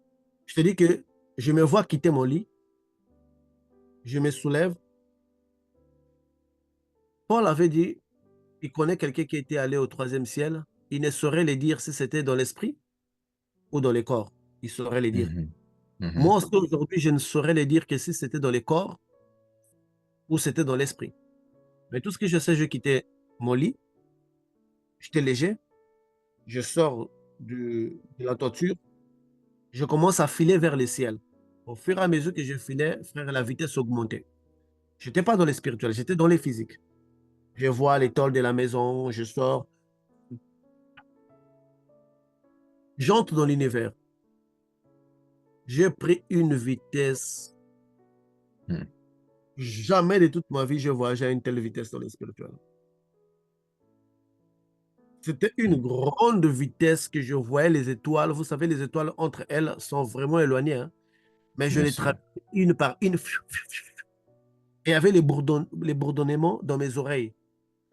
Je te dis que je me vois quitter mon lit, je me soulève. Paul avait dit, il connaît quelqu'un qui était allé au troisième ciel, il ne saurait le dire si c'était dans l'esprit ou dans le corps. Il saurait le dire. Mhm. Mhm. Moi aussi, aujourd'hui, je ne saurais le dire que si c'était dans le corps ou c'était dans l'esprit. Mais tout ce que je sais, je quittais mon lit, j'étais léger, je sors de la toiture, je commence à filer vers le ciel. Au fur et à mesure que je filais, frère, la vitesse augmentait. Je n'étais pas dans les spirituels, j'étais dans les physiques. Je vois les tôles de la maison, je sors, j'entre dans l'univers. J'ai pris une vitesse. Mhm. Jamais de toute ma vie, je voyageais à une telle vitesse dans les spirituels. C'était une grande vitesse que je voyais les étoiles. Vous savez, les étoiles entre elles sont vraiment éloignées, hein. Mais je Bien les sûr. traversais une par une. Et il y avait les bourdonnements dans mes oreilles.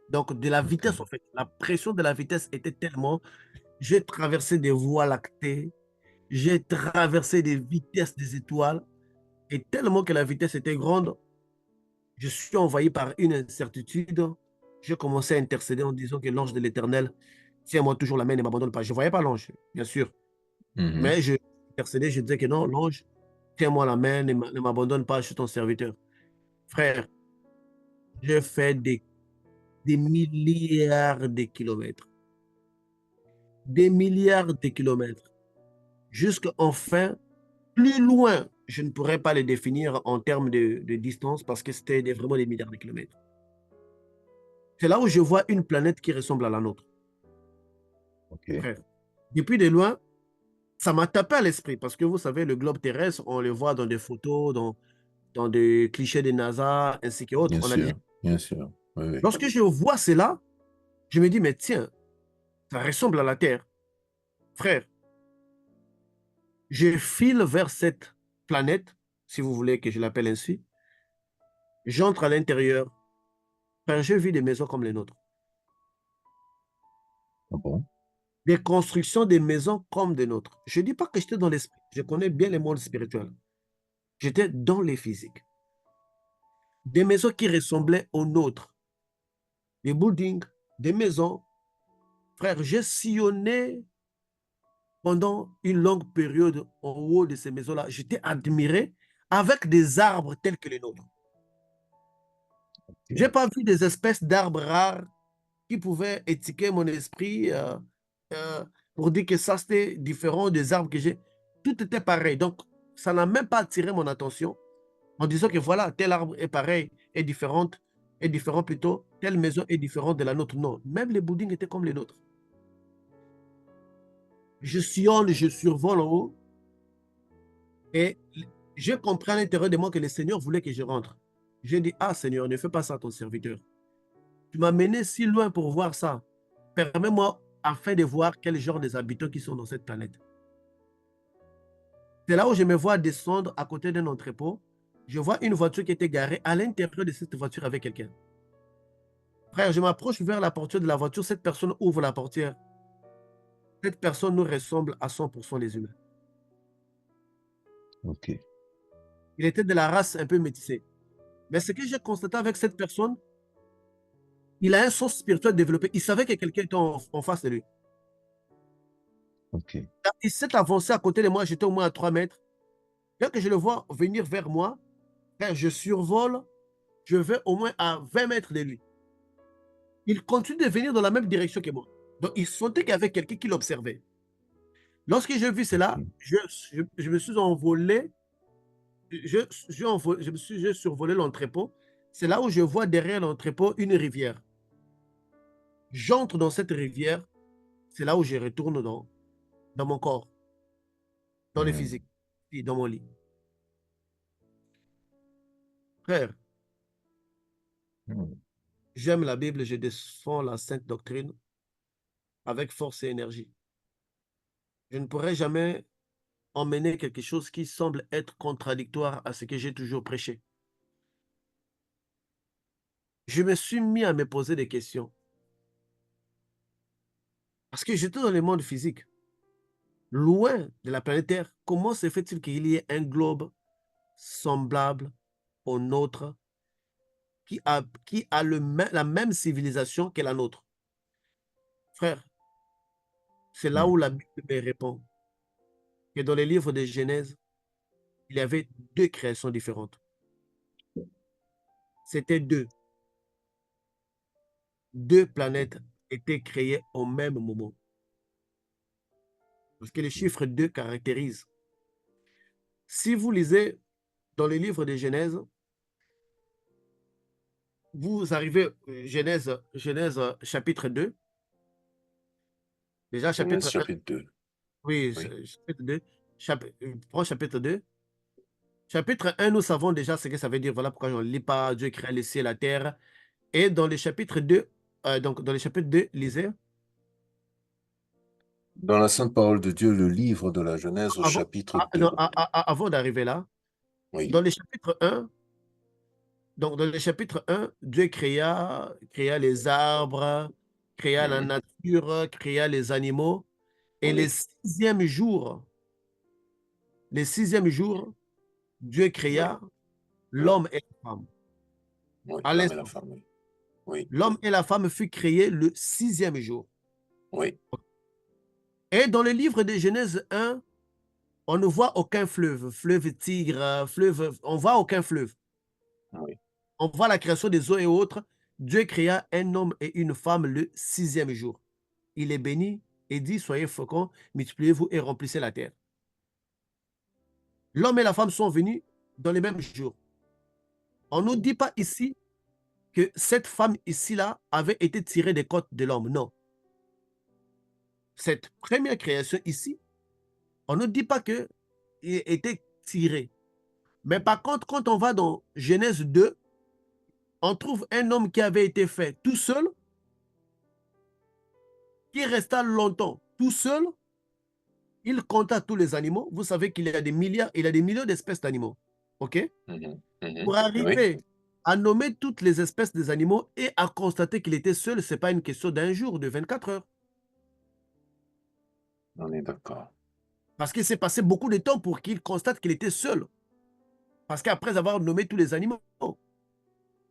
Donc, de la vitesse, Ok. en fait. La pression de la vitesse était tellement. J'ai traversé des voies lactées. J'ai traversé des vitesses des étoiles. Et tellement que la vitesse était grande, je suis envahi par une incertitude. J'ai commencé à intercéder en disant que l'ange de l'Éternel tiens-moi toujours la main et ne m'abandonne pas. Je ne voyais pas l'ange, bien sûr. Mhm. Mais je intercédais, je disais que non, l'ange, tiens-moi la main, ne m'abandonne pas, je suis ton serviteur. Frère, j'ai fait des milliards de kilomètres. Des milliards de kilomètres. Jusqu'enfin, plus loin, je ne pourrais pas les définir en termes de distance parce que c'était vraiment des milliards de kilomètres. C'est là où je vois une planète qui ressemble à la nôtre, Ok. frère. Depuis de loin, ça m'a tapé à l'esprit parce que vous savez, le globe terrestre, on le voit dans des photos, dans des clichés de NASA, ainsi qu'autres. Bien On a déjà... sûr. Bien sûr. Oui, oui. Lorsque je vois cela, je me dis, mais tiens, ça ressemble à la Terre. Frère, je file vers cette planète, si vous voulez que je l'appelle ainsi. J'entre à l'intérieur. Frère, j'ai vu des maisons comme les nôtres. Ah bon? Des constructions des maisons comme des nôtres. Je ne dis pas que j'étais dans l'esprit. Je connais bien les mondes spirituels. J'étais dans les physiques. Des maisons qui ressemblaient aux nôtres. Des buildings, des maisons. Frère, j'ai sillonné pendant une longue période en haut de ces maisons-là. J'étais admiré avec des arbres tels que les nôtres. Je n'ai pas vu des espèces d'arbres rares qui pouvaient étiqueter mon esprit pour dire que ça, c'était différent des arbres que j'ai. Tout était pareil. Donc, ça n'a même pas attiré mon attention en disant que voilà, tel arbre est pareil, est différent plutôt, telle maison est différente de la nôtre. Non, même les buildings étaient comme les nôtres. Je sillonne, je survole en haut et je comprends à l'intérieur de moi que le Seigneur voulait que je rentre. J'ai dit, ah Seigneur, ne fais pas ça à ton serviteur. Tu m'as mené si loin pour voir ça. Permets-moi afin de voir quel genre des habitants qui sont dans cette planète. C'est là où je me vois descendre à côté d'un entrepôt. Je vois une voiture qui était garée. À l'intérieur de cette voiture avec quelqu'un. Frère, je m'approche vers la portière de la voiture. Cette personne ouvre la portière. Cette personne nous ressemble à 100% les humains. Ok. Il était de la race un peu métissée. Mais ce que j'ai constaté avec cette personne, il a un sens spirituel développé. Il savait que quelqu'un était en face de lui. Ok. Il s'est avancé à côté de moi. J'étais au moins à 3 mètres. Dès que je le vois venir vers moi, frère, je survole. Je vais au moins à 20 mètres de lui. Il continue de venir dans la même direction que moi. Donc, il sentait qu'il y avait quelqu'un qui l'observait. Lorsque j'ai vu cela, je me suis envolé. J'ai survolé l'entrepôt. C'est là où je vois derrière l'entrepôt une rivière. J'entre dans cette rivière. C'est là où je retourne dans mon corps, dans le physique, et dans mon lit. Frère, j'aime la Bible, je défends la sainte doctrine avec force et énergie. Je ne pourrai jamais emmener quelque chose qui semble être contradictoire à ce que j'ai toujours prêché. Je me suis mis à me poser des questions. Parce que j'étais dans le monde physique, loin de la planète Terre. Comment se fait-il qu'il y ait un globe semblable au nôtre qui a la même civilisation que la nôtre? Frère, c'est là où la Bible me répond que dans les livres de Genèse, il y avait 2 créations différentes. C'était 2. 2 planètes étaient créées au même moment. Parce que le chiffre 2 caractérise. Si vous lisez dans les livres de Genèse, vous arrivez Genèse chapitre 2. Déjà Genèse chapitre 1. chapitre 2. Oui, Oui. chapitre 2. Prends chapitre 2. Chapitre 1, nous savons déjà ce que ça veut dire. Voilà pourquoi on ne lit pas Dieu créa le ciel et la terre. Et dans le chapitre 2, donc dans le chapitre 2, lisez. Dans la sainte parole de Dieu, le livre de la Genèse au chapitre 2. Non, avant d'arriver là, Oui. dans le chapitre 1, donc dans le chapitre 1, Dieu créa les arbres, créa la nature, créa les animaux. Et Oui. le 6e jour, Dieu créa l'homme et la femme. Oui, À l'homme et la l'instant, femme. Oui. Oui. l'homme et la femme furent créés le 6e jour. Oui. Et dans le livre de Genèse 1, on ne voit aucun fleuve, fleuve Tigre, fleuve, on ne voit aucun fleuve. Oui. On voit la création des eaux et autres. Dieu créa un homme et une femme le 6e jour. Il est béni et dit, soyez féconds, multipliez-vous et remplissez la terre. L'homme et la femme sont venus dans les mêmes jours. On ne nous dit pas ici que cette femme ici-là avait été tirée des côtes de l'homme. Non. Cette première création ici, on ne dit pas qu'elle était tirée. Mais par contre, quand on va dans Genèse 2, on trouve un homme qui avait été fait tout seul, qui resta longtemps tout seul. Il compta tous les animaux. Vous savez qu'il y a des millions d'espèces d'animaux. OK? Pour arriver à nommer toutes les espèces des animaux et à constater qu'il était seul, ce n'est pas une question d'un jour, de 24 heures. On est d'accord. Parce qu'il s'est passé beaucoup de temps pour qu'il constate qu'il était seul. Parce qu'après avoir nommé tous les animaux.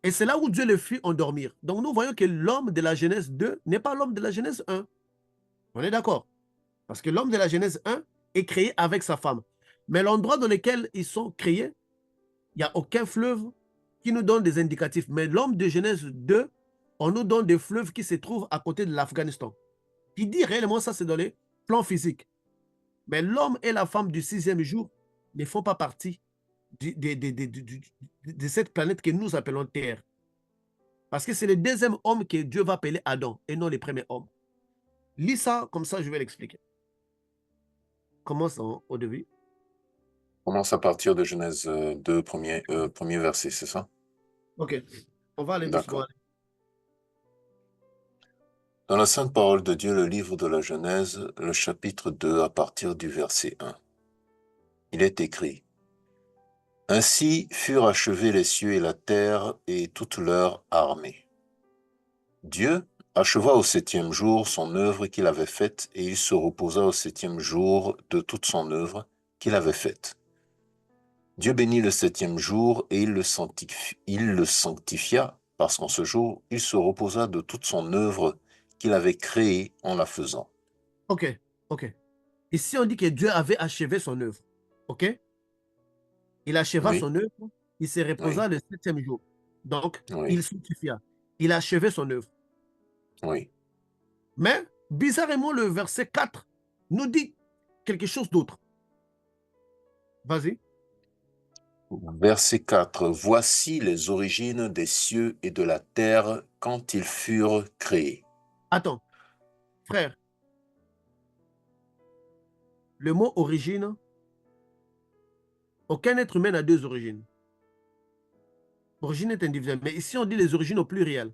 Et c'est là où Dieu le fit endormir. Donc nous voyons que l'homme de la Genèse 2 n'est pas l'homme de la Genèse 1. On est d'accord? Parce que l'homme de la Genèse 1 est créé avec sa femme. Mais l'endroit dans lequel ils sont créés, il n'y a aucun fleuve qui nous donne des indicatifs. Mais l'homme de Genèse 2, on nous donne des fleuves qui se trouvent à côté de l'Afghanistan. Qui dit réellement ça, c'est dans les plans physiques. Mais l'homme et la femme du 6e jour ne font pas partie de cette planète que nous appelons Terre. Parce que c'est le deuxième homme que Dieu va appeler Adam et non le premier homme. Lis ça, comme ça je vais l'expliquer. Commence au début. Commence à partir de Genèse 2, premier verset, c'est ça? Ok, on va aller doucement. D'accord. Dans la Sainte Parole de Dieu, le livre de la Genèse, le chapitre 2, à partir du verset 1. Il est écrit: Ainsi furent achevés les cieux et la terre et toute leur armée. Dieu acheva au 7e jour son œuvre qu'il avait faite, et il se reposa au 7e jour de toute son œuvre qu'il avait faite. Dieu bénit le 7e jour et il le sanctifia, parce qu'en ce jour, il se reposa de toute son œuvre qu'il avait créée en la faisant. Ok, ok. Ici, on dit que Dieu avait achevé son œuvre. Ok? Il acheva Oui, son œuvre, il se reposa oui, le 7e jour. Donc, oui, il sanctifia. Il a achevé son œuvre. oui. Mais, bizarrement, le verset 4 nous dit quelque chose d'autre. Vas-y. Verset 4. Voici les origines des cieux et de la terre quand ils furent créés. Attends, frère. Le mot origine, aucun être humain n'a deux origines. Origine est individuelle. Mais ici, on dit les origines au pluriel.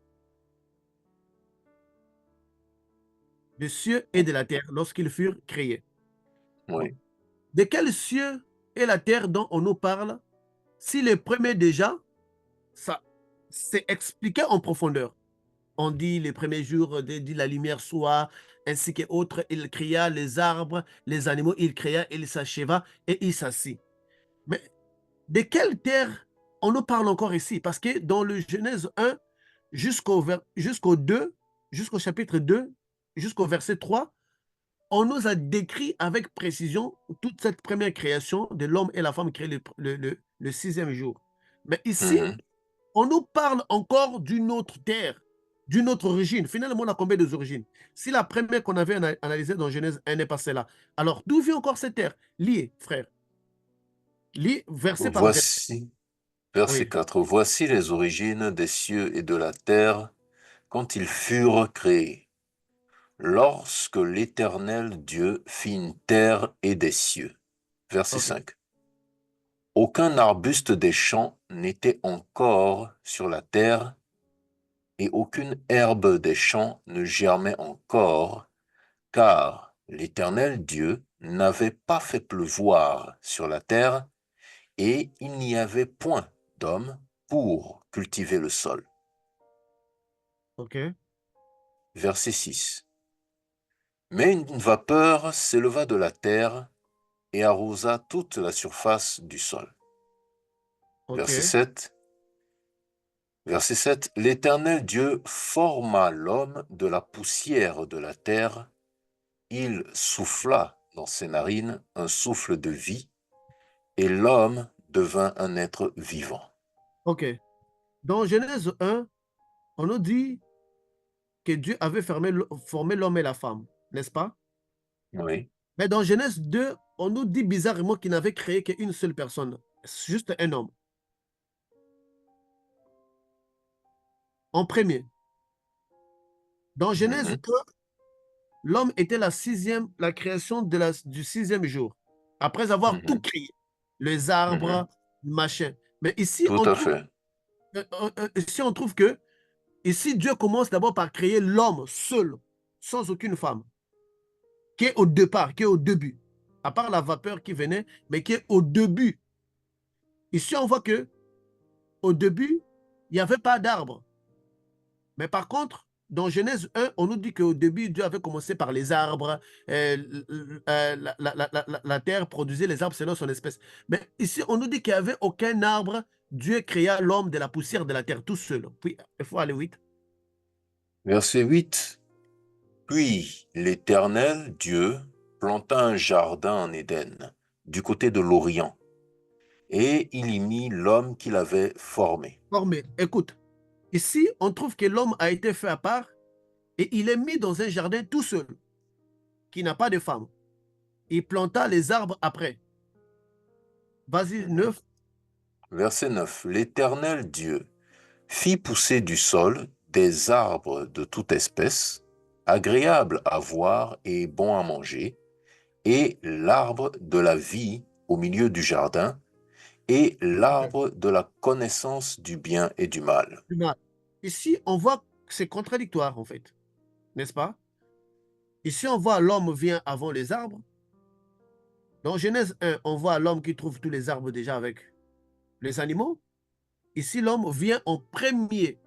Des cieux et de la terre lorsqu'ils furent créés. Oui. De quels cieux et la terre dont on nous parle, si les premiers déjà, ça c'est expliqué en profondeur. On dit les premiers jours, dit la lumière soit, ainsi que autres, il créa les arbres, les animaux, il créa, il s'acheva et il s'assit. Mais de quelle terre on nous parle encore ici? Parce que dans le Genèse 1 jusqu'au 2, jusqu'au chapitre 2, jusqu'au verset 3, on nous a décrit avec précision toute cette première création de l'homme et la femme créés le 6e jour. Mais ici, Mhm. on nous parle encore d'une autre terre, d'une autre origine. Finalement, on a combien d'origines? Si la première qu'on avait analysée dans Genèse 1 n'est pas celle-là, alors d'où vient encore cette terre? Lis, frère. Lis verset par verset. Voici, verset Oui, 4. Voici les origines des cieux et de la terre quand ils furent créés, lorsque l'Éternel Dieu fit une terre et des cieux. Verset ok, 5. Aucun arbuste des champs n'était encore sur la terre, et aucune herbe des champs ne germait encore, car l'Éternel Dieu n'avait pas fait pleuvoir sur la terre, et il n'y avait point d'homme pour cultiver le sol. ok, Verset 6. Mais une vapeur s'éleva de la terre et arrosa toute la surface du sol. Verset ok, 7. Verset 7. L'Éternel Dieu forma l'homme de la poussière de la terre. Il souffla dans ses narines un souffle de vie, et l'homme devint un être vivant. ok. Dans Genèse 1, on nous dit que Dieu avait formé l'homme et la femme, n'est-ce pas? Oui. Mais dans Genèse 2, on nous dit bizarrement qu'il n'avait créé qu'une seule personne, juste un homme. En premier, dans Genèse Mhm. 1, l'homme était la création du 6e jour, après avoir tout Mhm. créé, les Mhm. arbres, machin. Mais ici, Tout à fait. ici, on trouve que ici, Dieu commence d'abord par créer l'homme seul, sans aucune femme, qui est au départ, qui est au début, à part la vapeur qui venait, mais qui est au début. Ici, on voit que au début, il n'y avait pas d'arbre. Mais par contre, dans Genèse 1, on nous dit qu'au début, Dieu avait commencé par les arbres. La terre produisait les arbres selon son espèce. Mais ici, on nous dit qu'il n'y avait aucun arbre. Dieu créa l'homme de la poussière de la terre tout seul. Puis, il faut aller 8. Verset 8. Puis l'Éternel Dieu planta un jardin en Éden, du côté de l'Orient, et il y mit l'homme qu'il avait formé. Formé. Écoute, ici, on trouve que l'homme a été fait à part et il est mis dans un jardin tout seul, qui n'a pas de femme. Il planta les arbres après. Vas-y, 9. Verset 9. L'Éternel Dieu fit pousser du sol des arbres de toute espèce, agréables à voir et bons à manger, et l'arbre de la vie au milieu du jardin, et l'arbre de la connaissance du bien et du mal. Ici, on voit que c'est contradictoire, en fait. N'est-ce pas? Ici, on voit l'homme vient avant les arbres. Dans Genèse 1, on voit l'homme qui trouve tous les arbres déjà avec les animaux. Ici, l'homme vient en premier.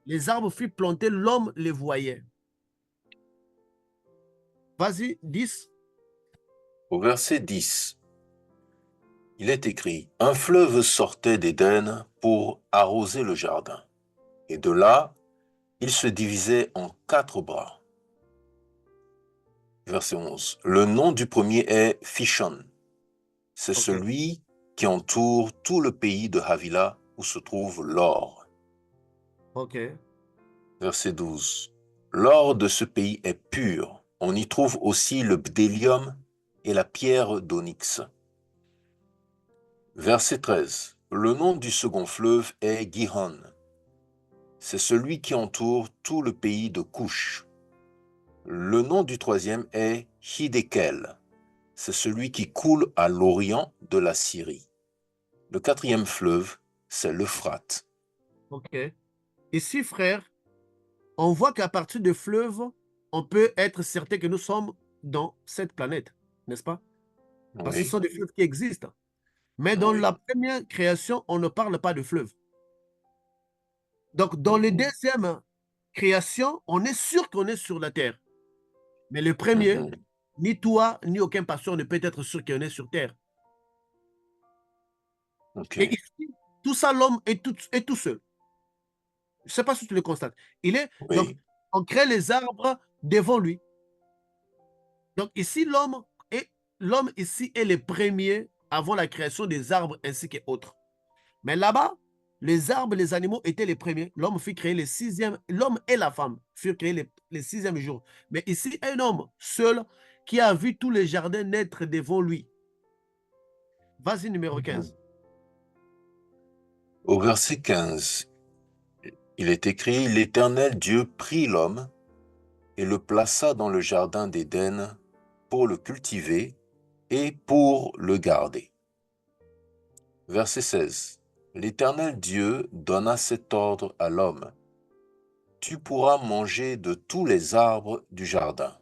Les arbres furent plantés, l'homme les voyait. Vas-y, 10. Au verset 10, il est écrit, « Un fleuve sortait d'Éden pour arroser le jardin, et de là, il se divisait en 4 bras. » Verset 11, « Le nom du premier est Fishon. C'est celui qui entoure tout le pays de Havila où se trouve l'or. » Ok. Verset 12, « L'or de ce pays est pur. On y trouve aussi le bdellium et la pierre d'onyx. » Verset 13, « Le nom du second fleuve est Gihon. C'est celui qui entoure tout le pays de Couche. Le nom du troisième est Hiddekel. C'est celui qui coule à l'orient de la Syrie. Le quatrième fleuve, c'est l'Euphrate. » Ok. Ici, frère, on voit qu'à partir de fleuves, on peut être certain que nous sommes dans cette planète, n'est-ce pas? Parce que ce sont des fleuves qui existent. Mais dans la première création, on ne parle pas de fleuve. Donc, dans la deuxième création, on est sûr qu'on est sur la terre. Mais le premier, ni toi, ni aucun pasteur ne peut être sûr qu'on est sur terre. Et ici, tout ça, l'homme est tout seul. Je ne sais pas si tu le constates. Donc, on crée les arbres devant lui. Donc, ici, l'homme ici est le premier avant la création des arbres ainsi qu'autres. Mais là-bas, les arbres, les animaux étaient les premiers. L'homme fut créé le 6e. L'homme et la femme furent créés le 6e jour. Mais ici, un homme seul qui a vu tous les jardins naître devant lui. Vas-y, numéro 15. Au verset 15, il est écrit, « L'Éternel Dieu prit l'homme et le plaça dans le jardin d'Éden pour le cultiver et pour le garder. » Verset 16. L'Éternel Dieu donna cet ordre à l'homme. « Tu pourras manger de tous les arbres du jardin. »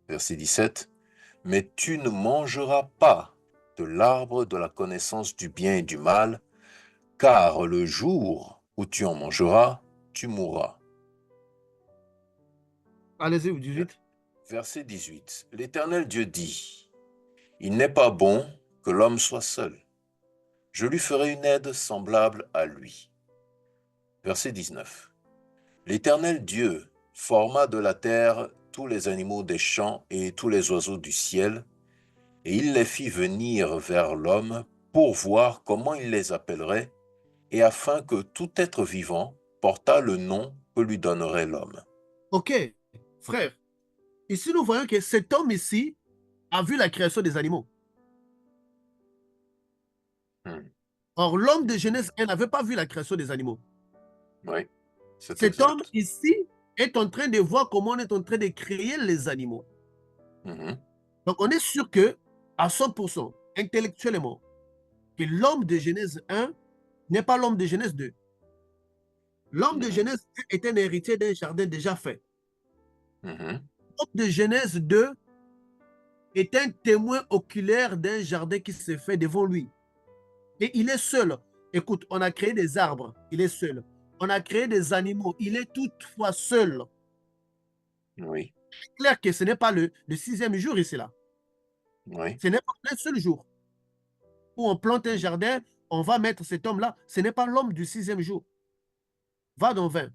Verset 17. « Mais tu ne mangeras pas de l'arbre de la connaissance du bien et du mal, car le jour où tu en mangeras, tu mourras. » Allez-y, 18. Verset 18. L'Éternel Dieu dit, « Il n'est pas bon que l'homme soit seul. Je lui ferai une aide semblable à lui. » Verset 19. L'Éternel Dieu forma de la terre tous les animaux des champs et tous les oiseaux du ciel, et il les fit venir vers l'homme pour voir comment il les appellerait, et afin que tout être vivant portât le nom que lui donnerait l'homme. Ok, frère. Ici, nous voyons que cet homme ici a vu la création des animaux. Or, l'homme de Genèse 1 n'avait pas vu la création des animaux. Oui. Cet homme ici est en train de voir comment on est en train de créer les animaux. Donc, on est sûr que, à 100%, intellectuellement, que l'homme de Genèse 1 n'est pas l'homme de Genèse 2. L'homme de Genèse 1 est un héritier d'un jardin déjà fait. L'homme de Genèse 2 est un témoin oculaire d'un jardin qui s'est fait devant lui. Et il est seul. Écoute, on a créé des arbres, il est seul. on a créé des animaux. Il est toutefois seul. Oui, C'est clair que ce n'est pas le 6e jour ici, là. oui, Ce n'est pas un seul jour où on plante un jardin, on va mettre cet homme-là. Ce n'est pas l'homme du 6e jour. Va dans 20.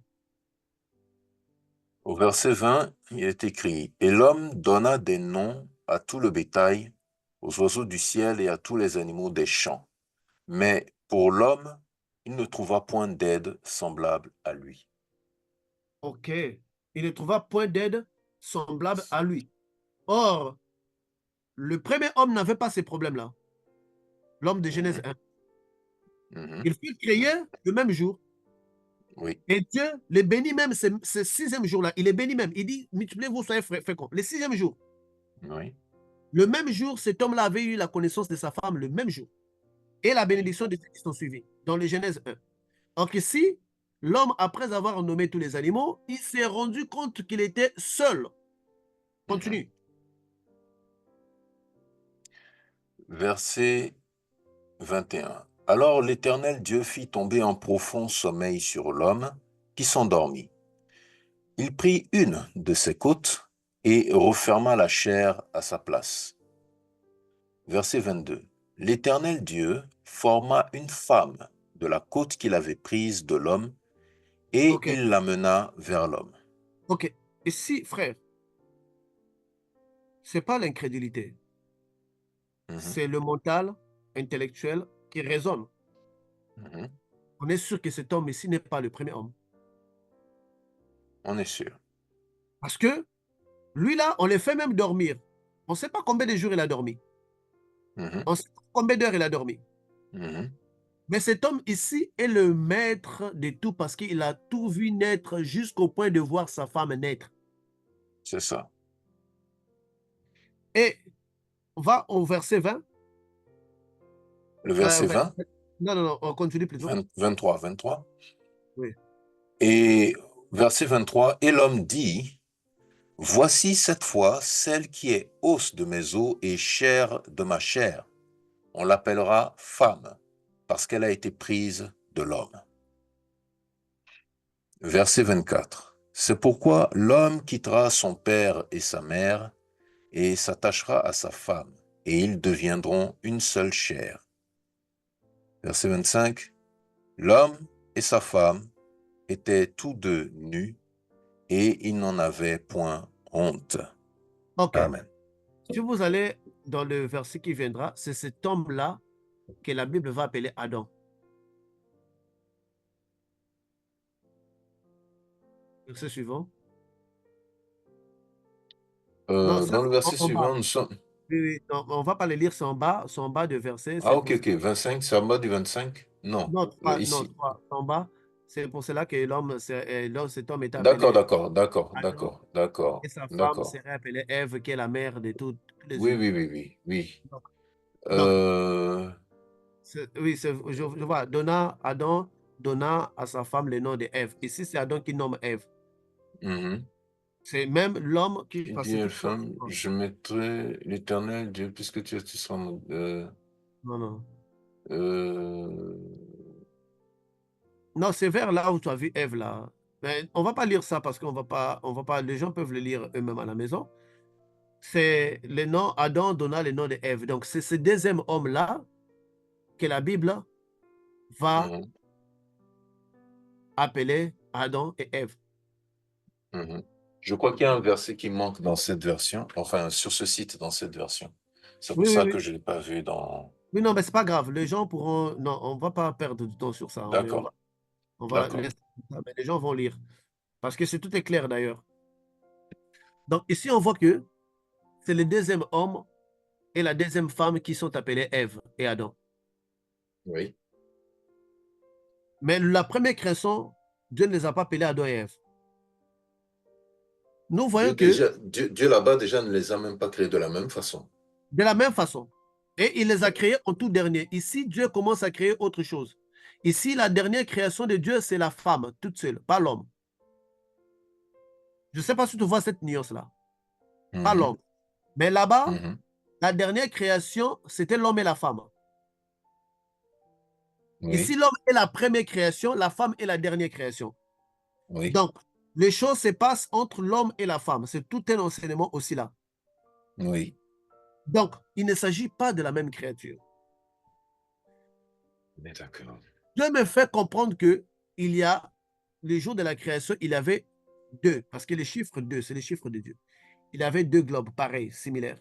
Au verset 20, il est écrit, « Et l'homme donna des noms à tout le bétail, aux oiseaux du ciel et à tous les animaux des champs. Mais pour l'homme, il ne trouva point d'aide semblable à lui. » OK. Il ne trouva point d'aide semblable à lui. Or, le premier homme n'avait pas ces problèmes-là. L'homme de Genèse 1. Mhm. Il fut créé le même jour. Oui, Et Dieu les bénit même ce 6e jour-là. Il les bénit même. Il dit, multipliez-vous, soyez féconds. Le 6e jour. oui, Le même jour, cet homme-là avait eu la connaissance de sa femme le même jour. Et la bénédiction de ceux qui sont suivis. Dans le Genèse 1. Donc ici, l'homme, après avoir nommé tous les animaux, il s'est rendu compte qu'il était seul. Continue. verset 21. Alors l'Éternel Dieu fit tomber un profond sommeil sur l'homme qui s'endormit. Il prit une de ses côtes et referma la chair à sa place. Verset 22. L'Éternel Dieu forma une femme de la côte qu'il avait prise de l'homme et OK. il l'amena vers l'homme. OK. Ici, frère, ce n'est pas l'incrédulité. Mhm, C'est le mental intellectuel qui raisonne. mhm. On est sûr que cet homme ici n'est pas le premier homme. On est sûr. Parce que lui là, on le fait même dormir. On ne sait pas combien de jours il a dormi. Mhm, On ne sait pas combien d'heures il a dormi. mhm. Mais cet homme ici est le maître de tout parce qu'il a tout vu naître jusqu'au point de voir sa femme naître. C'est ça. Et on va au verset 20. Le verset 20, Non, non, non, on continue plutôt. 23, 23. Oui. Et verset 23, et l'homme dit, voici cette fois celle qui est os de mes os et chair de ma chair. On l'appellera femme, parce qu'elle a été prise de l'homme. Verset 24. C'est pourquoi l'homme quittera son père et sa mère et s'attachera à sa femme, et ils deviendront une seule chair. Verset 25. L'homme et sa femme étaient tous deux nus, et ils n'en avaient point honte. OK. Amen. Si vous allez dans le verset qui viendra, c'est cet homme-là que la Bible va appeler Adam. Verset suivant. Non, ça, Dans le verset en bas. suivant, nous sommes... Oui, oui. Non, on ne va pas le lire, c'est en bas de verset. Ah, C'est ok, pour... ok, 25, c'est en bas du 25? Non, Non, 3, non, ici. 3, en bas. C'est pour cela que cet homme est D'accord, appelé d'accord, d'accord, Adam d'accord, d'accord, et sa femme d'accord. serait appelée Ève, qui est la mère de tous les Oui, humains. oui, oui, oui, oui. Donc, donc, Euh, oui, je vois, Adam donna à sa femme le nom de Ève. Ici, c'est Adam qui nomme Ève. mhm. C'est même l'homme qui... Il Parce dit à que la femme, je mettrai l'Éternel Dieu, puisque tu seras mon... non, non. euh, Non, c'est vers là où tu as vu Ève, là. Mais on ne va pas lire ça parce on va pas, les gens peuvent le lire eux-mêmes à la maison. C'est le nom, Adam donna le nom de Ève. Donc, c'est ce deuxième homme-là que la Bible va mhm, appeler Adam et Ève. mhm. Je crois qu'il y a un verset qui manque dans cette version, enfin sur ce site dans cette version. C'est pour Oui, oui, ça oui. que je ne l'ai pas vu dans... Oui, non, mais c'est pas grave. Les gens pourront... Non, on ne va pas perdre du temps sur ça. D'accord, On va d'accord. laisser ça, mais les gens vont lire. Parce que tout est clair d'ailleurs. Donc, ici, on voit que c'est le deuxième homme et la deuxième femme qui sont appelés Ève et Adam. Oui. Mais la première création, Dieu ne les a pas appelés Adam et Ève. Nous voyons que Dieu là-bas déjà ne les a même pas créés de la même façon. de la même façon, et il les a créés en tout dernier. Ici, Dieu commence à créer autre chose. Ici, la dernière création de Dieu, c'est la femme, toute seule, pas l'homme. Je ne sais pas si tu vois cette nuance-là. Pas Mhm, l'homme. Mais là-bas, mhm. la dernière création, c'était l'homme et la femme. Ici, Oui. l'homme est la première création, la femme est la dernière création. Oui. Donc, les choses se passent entre l'homme et la femme. C'est tout un enseignement aussi là. Oui. Donc, il ne s'agit pas de la même créature. Mais d'accord. Dieu me fait comprendre que il y a, le jour de la création, il y avait deux, parce que les chiffres 2, c'est les chiffres de Dieu. Il y avait deux globes pareils, similaires.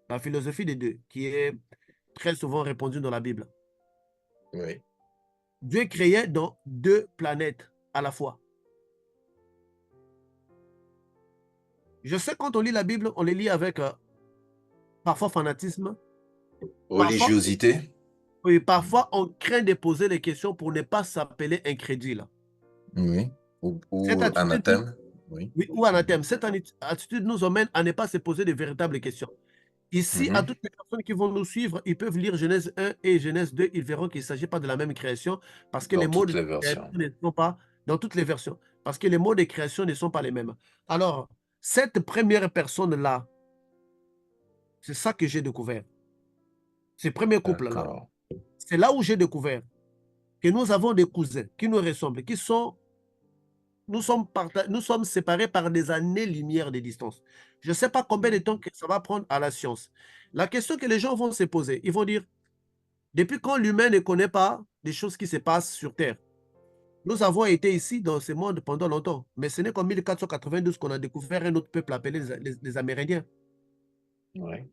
La philosophie des deux, qui est très souvent répandue dans la Bible. Oui. Dieu créait dans deux planètes à la fois. Je sais quand on lit la Bible, on les lit avec parfois fanatisme. Parfois, Religiosité. oui, parfois, on craint de poser les questions pour ne pas s'appeler incrédule. Oui. Cette Ou attitude, anathème. Oui. oui, ou anathème, cette attitude nous emmène à ne pas se poser de véritables questions. Ici, à toutes les personnes qui vont nous suivre, ils peuvent lire Genèse 1 et Genèse 2, ils verront qu'il ne s'agit pas de la même création parce que les Dans mots de toutes les création versions. ne sont pas dans toutes les versions, parce que les mots de création ne sont pas les mêmes. Alors, cette première personne-là, c'est ça que j'ai découvert. Ce premier couple-là, D'accord. c'est là où j'ai découvert que nous avons des cousins qui nous ressemblent, qui sont, nous sommes séparés par des années-lumière de distance. Je ne sais pas combien de temps que ça va prendre à la science. La question que les gens vont se poser, ils vont dire, depuis quand l'humain ne connaît pas des choses qui se passent sur Terre? Nous avons été ici dans ce monde pendant longtemps, mais ce n'est qu'en 1492 qu'on a découvert un autre peuple appelé les Amérindiens. Oui.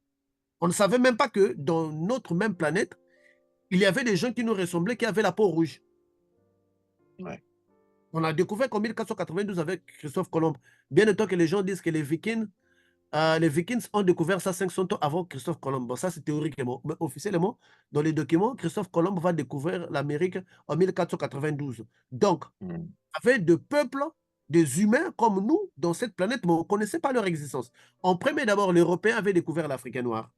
On ne savait même pas que dans notre même planète, il y avait des gens qui nous ressemblaient, qui avaient la peau rouge. Oui. On a découvert qu'en 1492 avec Christophe Colomb, bien de temps que les gens disent que les Vikings ont découvert ça 500 ans avant Christophe Colomb. Bon, ça, c'est théoriquement. Mais officiellement, dans les documents, Christophe Colomb va découvrir l'Amérique en 1492. Donc, il y avait des peuples, des humains comme nous dans cette planète, mais on ne connaissait pas leur existence. En premier, d'abord, l'Européen avait découvert l'Africain noir.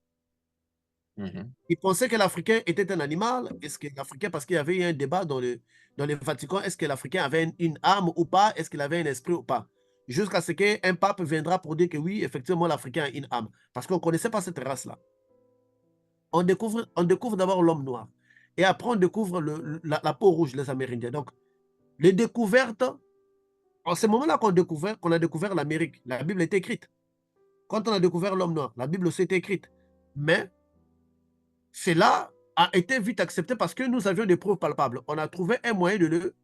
Il pensait que l'Africain était un animal. Est-ce que l'Africain, parce qu'il y avait eu un débat dans le Vatican, est-ce que l'Africain avait une âme ou pas? Est-ce qu'il avait un esprit ou pas? Jusqu'à ce qu'un pape viendra pour dire que oui, effectivement, l'Africain a une âme. Parce qu'on ne connaissait pas cette race-là. On découvre d'abord l'homme noir. Et après, on découvre la peau rouge, les Amérindiens. Donc, les découvertes, en ce moment-là qu'on a découvert l'Amérique, la Bible était écrite. Quand on a découvert l'homme noir, la Bible aussi était écrite. Mais cela a été vite accepté parce que nous avions des preuves palpables. On a trouvé un moyen de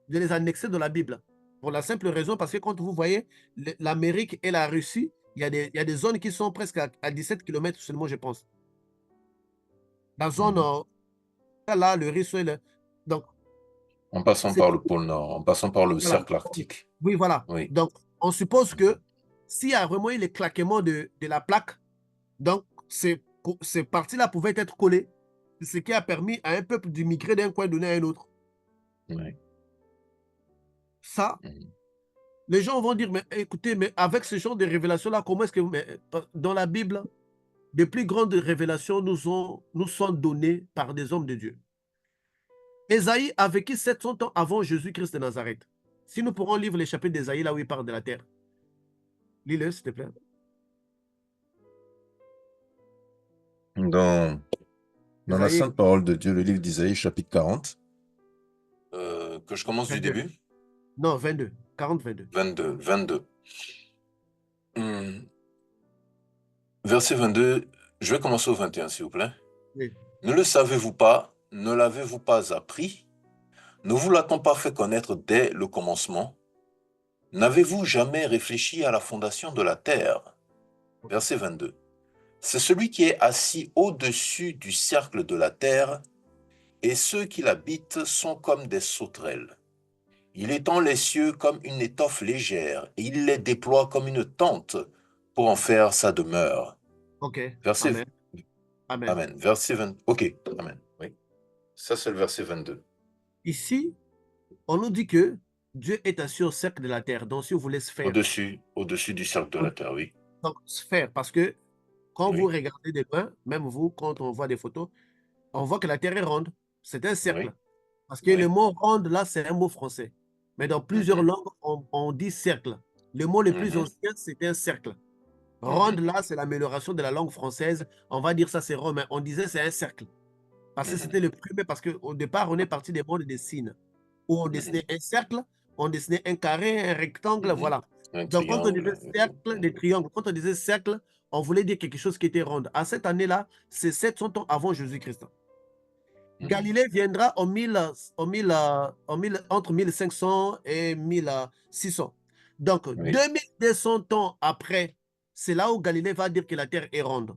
les annexer dans la Bible. Pour la simple raison, parce que quand vous voyez l'Amérique et la Russie, il y a des zones qui sont presque à 17 km seulement, je pense. La zone, là, le ruisseau, donc, En passant par le pôle Nord, en passant par le voilà. cercle arctique. Oui, voilà. Oui. Donc, on suppose que s'il y a vraiment eu le claquement de la plaque, donc ces parties-là pouvaient être collées, ce qui a permis à un peuple d'immigrer d'un coin donné à un autre. Oui. Ça, les gens vont dire, mais écoutez, mais avec ce genre de révélations-là, comment est-ce que dans la Bible, les plus grandes révélations nous sont données par des hommes de Dieu. Ésaïe a vécu 700 ans avant Jésus-Christ de Nazareth. Si nous pourrons lire les chapitres d'Ésaïe, là où il parle de la terre. Lis-le, s'il te plaît. Dans la Ésaïe, Sainte Parole de Dieu, le livre d'Isaïe, chapitre 40. Que je commence 22. du début? Non, 22. 40-22. 22. Verset 22, je vais commencer au 21, s'il vous plaît. Oui. Ne le savez-vous pas? Ne l'avez-vous pas appris? Ne vous l'a-t-on pas fait connaître dès le commencement? N'avez-vous jamais réfléchi à la fondation de la terre? Verset 22. C'est celui qui est assis au-dessus du cercle de la terre, et ceux qui l'habitent sont comme des sauterelles. Il étend les cieux comme une étoffe légère, et il les déploie comme une tente pour en faire sa demeure. Ok. Verset... Amen. Amen. Amen. Verset 20. Ok. Amen. Oui. Ça, c'est le verset 22. Ici, on nous dit que Dieu est assis au cercle de la terre. Donc, si vous voulez sphère. Au-dessus du cercle de la terre, oui. Donc, sphère, parce que quand Oui. vous regardez des loin, même vous, quand on voit des photos, on voit que la terre est ronde. C'est un cercle. Oui. Parce que Oui. le mot ronde, là, c'est un mot français. Mais dans plusieurs langues, on dit cercle. Le mot le plus ancien, c'est un cercle. Ronde, là, c'est l'amélioration de la langue française. On va dire ça, c'est romain. On disait c'est un cercle. Parce que c'était le premier, parce qu'au départ, on est parti des mondes des signes, où on dessinait un cercle, on dessinait un carré, un rectangle, voilà. Un Donc, quand on disait triangle. cercle, des triangles, quand on disait cercle, on voulait dire quelque chose qui était rond. À cette année-là, c'est 700 ans avant Jésus-Christ. Galilée viendra entre 1500 et 1600. Donc, Oui. 2200 ans après, c'est là où Galilée va dire que la Terre est ronde.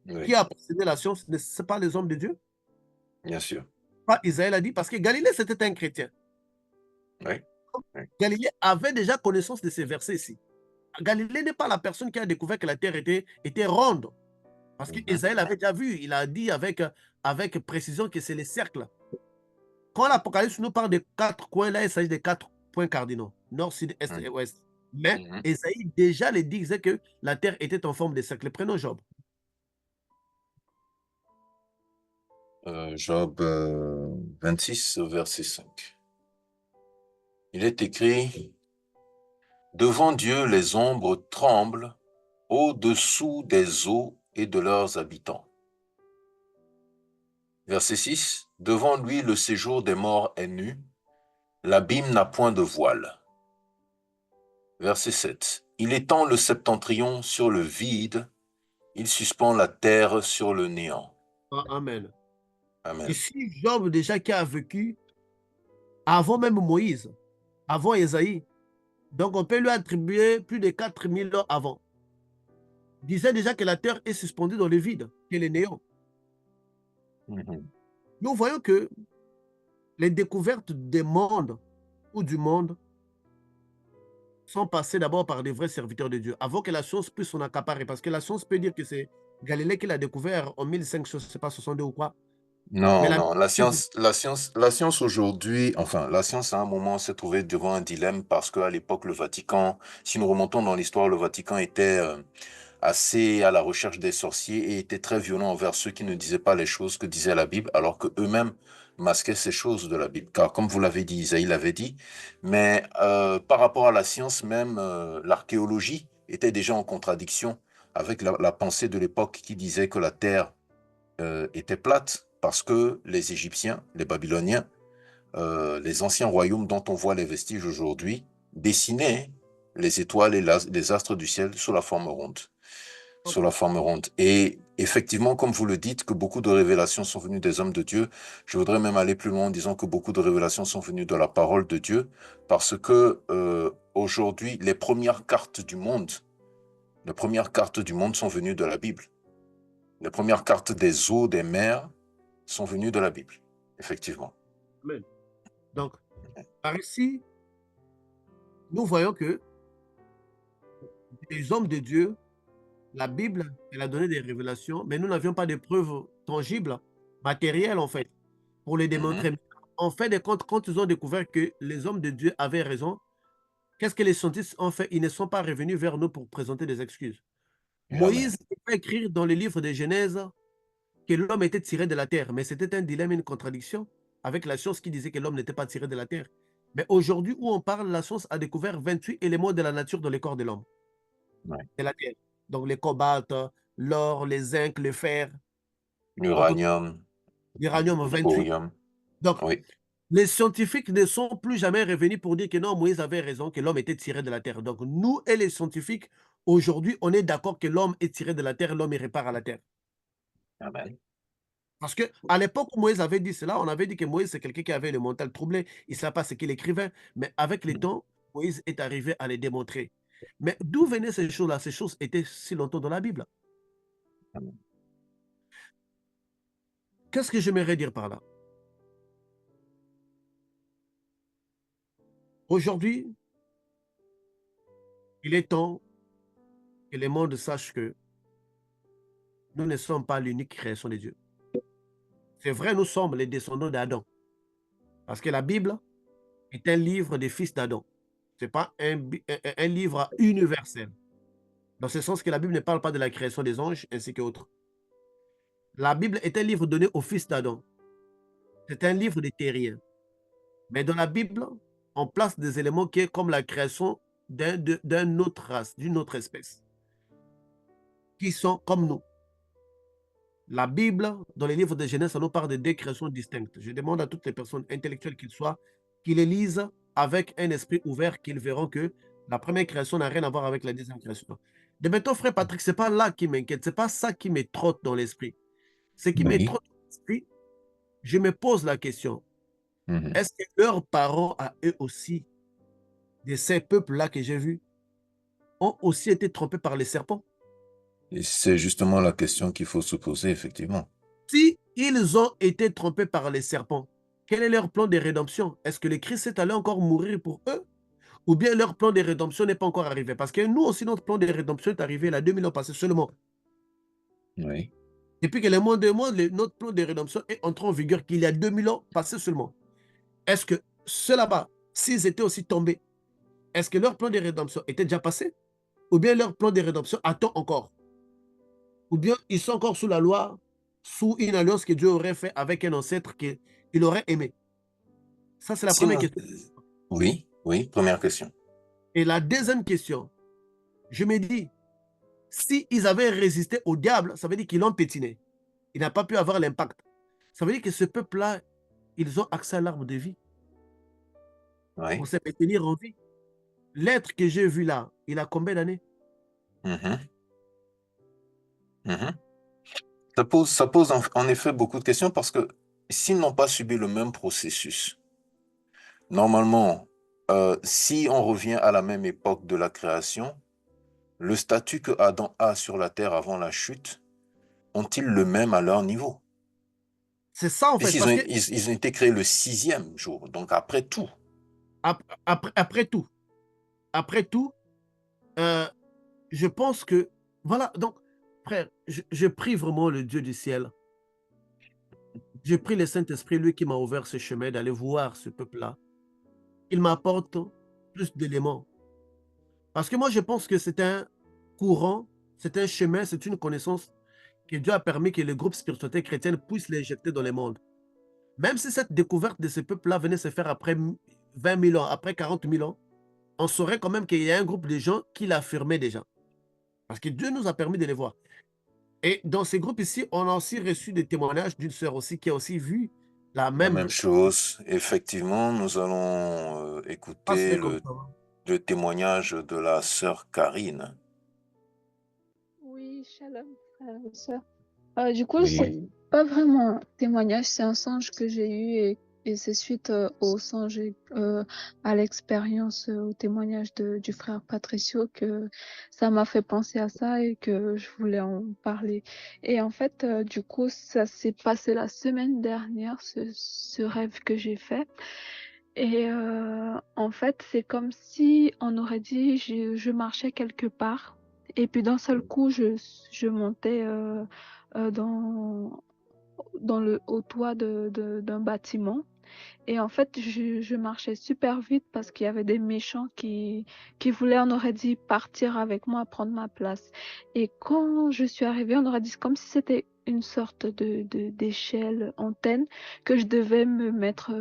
Oui, Qui a précédé la science? Ce n'est pas les hommes de Dieu. bien sûr. Pas Isaïe a dit, parce que Galilée, c'était un chrétien. Oui. Galilée avait déjà connaissance de ces versets-ci. Galilée n'est pas la personne qui a découvert que la Terre était ronde. Parce qu'Isaïe l'avait déjà vu. Il a dit avec précision que c'est les cercles. Quand l'Apocalypse nous parle de 4 coins, là, il s'agit de 4 points cardinaux. Nord, sud, est et ouest. Mais Isaïe déjà le disait que la Terre était en forme de cercle. Prenons Job. Job 26, verset 5. Il est écrit, « Devant Dieu, les ombres tremblent au-dessous des eaux et de leurs habitants. » Verset 6. « Devant lui, le séjour des morts est nu, l'abîme n'a point de voile. » Verset 7. « Il étend le septentrion sur le vide, il suspend la terre sur le néant. » Amen. Amen. Ici, Job déjà qui a vécu avant même Moïse, avant Esaïe. Donc, on peut lui attribuer plus de 4000 ans avant. Il disait déjà que la terre est suspendue dans le vide, que le néant. Nous voyons que les découvertes des mondes ou du monde sont passées d'abord par des vrais serviteurs de Dieu, avant que la science puisse s'en accaparer. Parce que la science peut dire que c'est Galilée qui l'a découvert en 1500, je ne sais pas, 62 ou quoi. Non, non, la science aujourd'hui, enfin, la science à un moment s'est trouvée devant un dilemme parce qu'à l'époque, le Vatican, si nous remontons dans l'histoire, le Vatican était assez à la recherche des sorciers et était très violent envers ceux qui ne disaient pas les choses que disait la Bible, alors que eux-mêmes masquaient ces choses de la Bible. Car comme vous l'avez dit, Isaïe l'avait dit, mais par rapport à la science même, l'archéologie était déjà en contradiction avec la pensée de l'époque qui disait que la Terre était plate parce que les Égyptiens, les Babyloniens, les anciens royaumes dont on voit les vestiges aujourd'hui, dessinaient les étoiles et les astres du ciel sous la forme ronde. Sous la forme ronde. Et effectivement, comme vous le dites, que beaucoup de révélations sont venues des hommes de Dieu, je voudrais même aller plus loin en disant que beaucoup de révélations sont venues de la parole de Dieu, parce que aujourd'hui, les premières cartes du monde sont venues de la Bible. Les premières cartes des eaux, des mers, sont venues de la Bible, effectivement. Amen. Donc, par ici, nous voyons que les hommes de Dieu, la Bible, elle a donné des révélations, mais nous n'avions pas de preuves tangibles, matérielles en fait, pour les démontrer. En fait des comptes, quand ils ont découvert que les hommes de Dieu avaient raison, qu'est-ce que les scientifiques ont fait? Ils ne sont pas revenus vers nous pour présenter des excuses. Jamais. Moïse peut écrire dans le livre de Genèse que l'homme était tiré de la terre, mais c'était un dilemme, une contradiction avec la science qui disait que l'homme n'était pas tiré de la terre. Mais aujourd'hui où on parle, la science a découvert 28 éléments de la nature dans le corps de l'homme, de la terre. Donc les cobaltes, l'or, les zinc, le fer, L'uranium, l'uranium, le 28. thorium. Donc, Oui, les scientifiques ne sont plus jamais revenus pour dire que non, Moïse avait raison, que l'homme était tiré de la terre. Donc, nous et les scientifiques, aujourd'hui, on est d'accord que l'homme est tiré de la terre, l'homme répare à la terre. amen. Parce qu'à l'époque où Moïse avait dit cela, on avait dit que Moïse, c'est quelqu'un qui avait le mental troublé. Il ne savait pas ce qu'il écrivait. Mais avec le temps, Moïse est arrivé à les démontrer. Mais d'où venaient ces choses-là? Ces choses étaient si longtemps dans la Bible. Amen. Qu'est-ce que j'aimerais dire par là? Aujourd'hui, il est temps que le monde sache que nous ne sommes pas l'unique création de Dieu. C'est vrai, nous sommes les descendants d'Adam. Parce que la Bible est un livre des fils d'Adam. Ce n'est pas un livre universel. Dans ce sens que la Bible ne parle pas de la création des anges ainsi qu'autres. La Bible est un livre donné aux fils d'Adam. C'est un livre des terriens. Mais dans la Bible, on place des éléments qui est comme la création d'une autre race, d'une autre espèce, qui sont comme nous. La Bible, dans les livres de Genèse, ça nous parle de deux créations distinctes. Je demande à toutes les personnes intellectuelles qu'ils soient, qu'ils les lisent avec un esprit ouvert, qu'ils verront que la première création n'a rien à voir avec la deuxième création. De maintenant, frère Patrick, ce n'est pas là qui m'inquiète, ce n'est pas ça qui me trotte dans l'esprit. Ce qui me Oui. trotte dans l'esprit, je me pose la question, Mhm. est-ce que leurs parents, à eux aussi, de ces peuples-là que j'ai vus, ont aussi été trompés par les serpents? Et c'est justement la question qu'il faut se poser, effectivement. Si ils ont été trompés par les serpents, quel est leur plan de rédemption? Est-ce que le Christ est allé encore mourir pour eux? Ou bien leur plan de rédemption n'est pas encore arrivé? Parce que nous aussi, notre plan de rédemption est arrivé il y a 2000 ans passés seulement. Oui. Depuis que le monde est monde, notre plan de rédemption est entré en vigueur qu'il y a 2000 ans passés seulement. Est-ce que ceux là-bas, s'ils étaient aussi tombés, est-ce que leur plan de rédemption était déjà passé? Ou bien leur plan de rédemption attend encore? Ou bien ils sont encore sous la loi, sous une alliance que Dieu aurait fait avec un ancêtre qu'il aurait aimé? Ça, c'est la première Sinon, question. oui, oui, première question. Et la deuxième question, je me dis, si ils avaient résisté au diable, ça veut dire qu'ils l'ont pétiné. Il n'a pas pu avoir l'impact. Ça veut dire que ce peuple-là, ils ont accès à l'arbre de vie Oui. pour se maintenir en vie. L'être que j'ai vu là, il a combien d'années? Mhm. Mhm. Ça pose en effet beaucoup de questions parce que s'ils n'ont pas subi le même processus, normalement, si on revient à la même époque de la création, le statut que Adam a sur la terre avant la chute, ont-ils le même à leur niveau? C'est ça en fait, Puisqu'ils ont, parce que ils ont été créés le 6e jour, donc après tout. après tout, euh, je pense que, voilà, donc, frère, je prie vraiment le Dieu du ciel. Je prie le Saint-Esprit, lui qui m'a ouvert ce chemin, d'aller voir ce peuple-là. Il m'apporte plus d'éléments. Parce que moi, je pense que c'est un courant, c'est un chemin, c'est une connaissance que Dieu a permis que les groupes spirituels chrétiens puissent l'injecter dans le monde. Même si cette découverte de ce peuple-là venait se faire après 20 000 ans, après 40 000 ans, on saurait quand même qu'il y a un groupe de gens qui l'affirmaient déjà. Parce que Dieu nous a permis de les voir. Et dans ces groupes ici, on a aussi reçu des témoignages d'une sœur aussi qui a aussi vu la La même même chose, effectivement, nous allons écouter passer comme ça. le témoignage de la sœur Karine. Oui, shalom, frère et sœur. Du coup, Oui. c'est pas vraiment un témoignage, c'est un songe que j'ai eu et c'est suite au songe et à l'expérience, au témoignage du frère Patricio que ça m'a fait penser à ça et que je voulais en parler. Et en fait, du coup, ça s'est passé la semaine dernière, ce rêve que j'ai fait. Et en fait, c'est comme si on aurait dit je marchais quelque part et puis d'un seul coup, je montais au toit d'un bâtiment. Et en fait, je marchais super vite parce qu'il y avait des méchants qui voulaient, on aurait dit, partir avec moi, prendre ma place. Et quand je suis arrivée, on aurait dit comme si c'était une sorte d'échelle antenne que je devais me mettre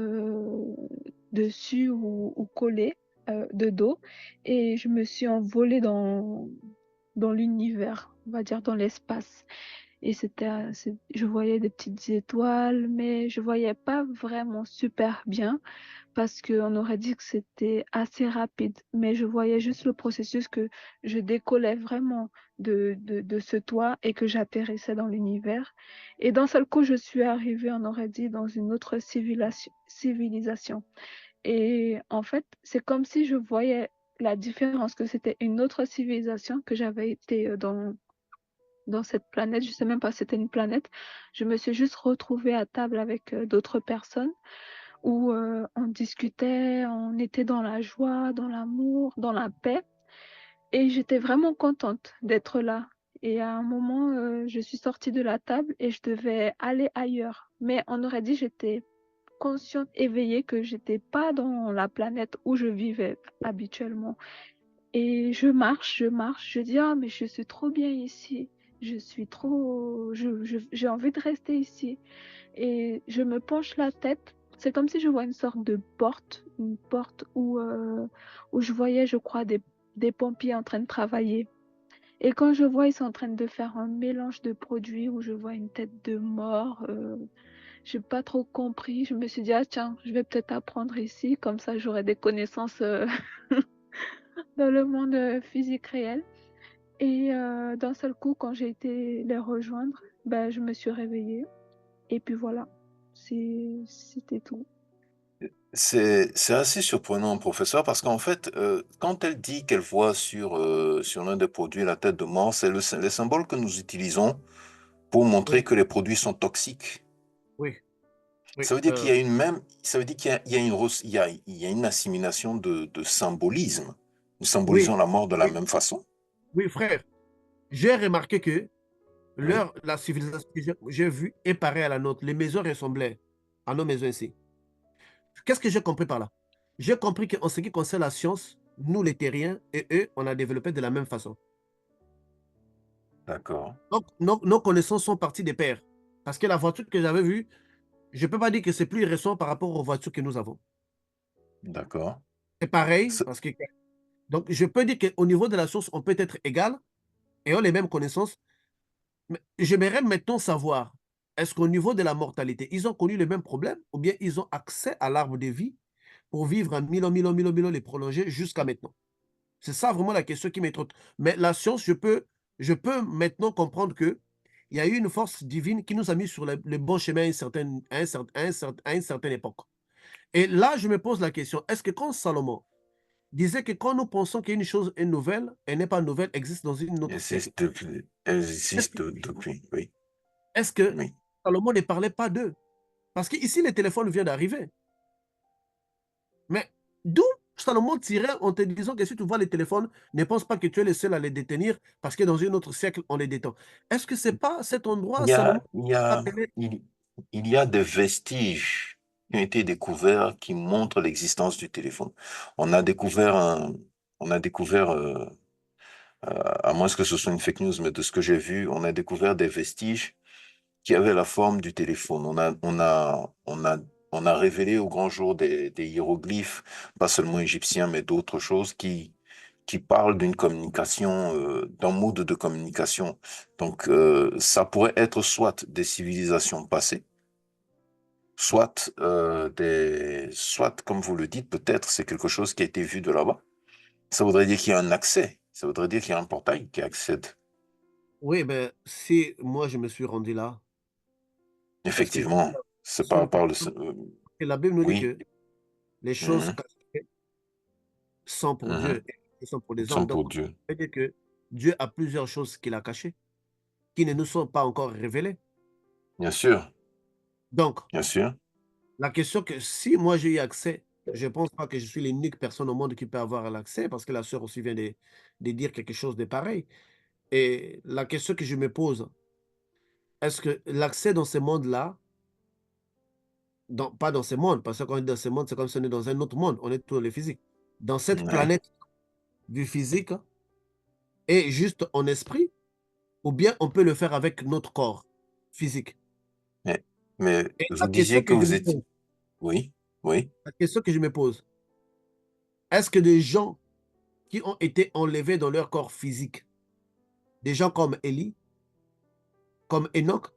dessus ou coller de dos. Et je me suis envolée dans l'univers, on va dire dans l'espace. Et je voyais des petites étoiles, mais je voyais pas vraiment super bien parce qu'on aurait dit que c'était assez rapide. Mais je voyais juste le processus que je décollais vraiment de ce toit et que j'atterrissais dans l'univers. Et d'un seul coup, je suis arrivée, on aurait dit, dans une autre civilisation. Et en fait, c'est comme si je voyais la différence, que c'était une autre civilisation, que j'avais été dans cette planète. Je ne sais même pas si c'était une planète. Je me suis juste retrouvée à table avec d'autres personnes où on discutait, on était dans la joie, dans l'amour, dans la paix. Et j'étais vraiment contente d'être là. Et à un moment, je suis sortie de la table et je devais aller ailleurs. Mais on aurait dit j'étais consciente, éveillée, que j'étais pas dans la planète où je vivais habituellement. Et je marche, je dis, ah, mais je suis trop bien ici. J'ai envie de rester ici. Et je me penche la tête. C'est comme si je vois une porte où je voyais, je crois, des pompiers en train de travailler. Et quand je vois, ils sont en train de faire un mélange de produits où je vois une tête de mort. J'ai pas trop compris. Je me suis dit, ah tiens, je vais peut-être apprendre ici, comme ça j'aurai des connaissances dans le monde physique réel. Et d'un seul coup, quand j'ai été les rejoindre, ben, je me suis réveillée. Et puis voilà, c'était tout. C'est assez surprenant, professeur, parce qu'en fait, quand elle dit qu'elle voit sur l'un des produits la tête de mort, c'est les symboles que nous utilisons pour montrer Oui, que les produits sont toxiques. oui, oui. Ça veut dire qu'il y a une même, ça veut dire qu'il y a il y a une assimilation de symbolisme. Nous Oui, symbolisons la mort de la oui, même façon. oui, frère. J'ai remarqué que Oui. la civilisation que j'ai vue est pareille à la nôtre. Les maisons ressemblaient à nos maisons ici. Qu'est-ce que j'ai compris par là? J'ai compris qu'en ce qui concerne la science, nous, les terriens, et eux, on a développé de la même façon. D'accord, Donc, nos connaissances sont parties des pairs. Parce que la voiture que j'avais vue, je ne peux pas dire que c'est plus récent par rapport aux voitures que nous avons. d'accord. C'est pareil, C'est- parce que donc je peux dire qu'au niveau de la source, on peut être égal et ont les mêmes connaissances. Mais j'aimerais maintenant savoir, est-ce qu'au niveau de la mortalité, ils ont connu les mêmes problèmes ou bien ils ont accès à l'arbre de vie pour vivre un mille ans, mille ans, mille ans, mille ans, les prolonger jusqu'à maintenant? C'est ça vraiment la question qui m'étrotte. Mais la science, je peux maintenant comprendre que il y a eu une force divine qui nous a mis sur le bon chemin à une certaine époque. Et là, je me pose la question, est-ce que quand Salomon disait que quand nous pensons qu'une chose est nouvelle, elle n'est pas nouvelle, existe dans une autre siècle. Elle Est-ce existe que, depuis, oui, est-ce que oui. Salomon ne parlait pas d'eux? Parce qu'ici, le téléphone vient d'arriver. Mais d'où Salomon tirait en te disant que si tu vois les téléphones, ne pense pas que tu es le seul à les détenir parce que dans un autre siècle, on les détend. Est-ce que ce n'est pas à cet endroit, Il y Salomon, a, il y a, appelé. il, il y a des vestiges qui ont été découverts qui montrent l'existence du téléphone. On a découvert on a découvert, à moins que ce soit une fake news, mais de ce que j'ai vu, on a découvert des vestiges qui avaient la forme du téléphone. On a révélé au grand jour des hiéroglyphes, pas seulement égyptiens, mais d'autres choses qui parlent d'une communication, d'un mode de communication. Donc, ça pourrait être soit des civilisations passées, soit, comme vous le dites, peut-être c'est quelque chose qui a été vu de là-bas. Ça voudrait dire qu'il y a un accès. Ça voudrait dire qu'il y a un portail qui accède. Oui, mais si moi je me suis rendu là, est-ce que Effectivement, c'est ce n'est par, pas. par le... Et la Bible nous dit oui, que les choses mhm, cachées sont pour mhm, Dieu et sont pour ils les sont hommes. Donc, pour Dieu. ça veut dire que Dieu a plusieurs choses qu'il a cachées, qui ne nous sont pas encore révélées. Bien sûr, Donc, bien sûr. la question que si moi j'ai eu accès, je ne pense pas que je suis l'unique personne au monde qui peut avoir l'accès, parce que la sœur aussi vient de dire quelque chose de pareil. Et la question que je me pose, est-ce que l'accès dans ce monde-là, pas dans ce monde, parce que quand on est dans ce monde, c'est comme si on est dans un autre monde, on est tous les physiques. Dans cette Ouais. planète du physique, est juste en esprit, ou bien on peut le faire avec notre corps physique. Mais Et vous disiez que vous étiez... Oui, oui, la question que je me pose, est-ce que des gens qui ont été enlevés dans leur corps physique, des gens comme Élie, comme Enoch,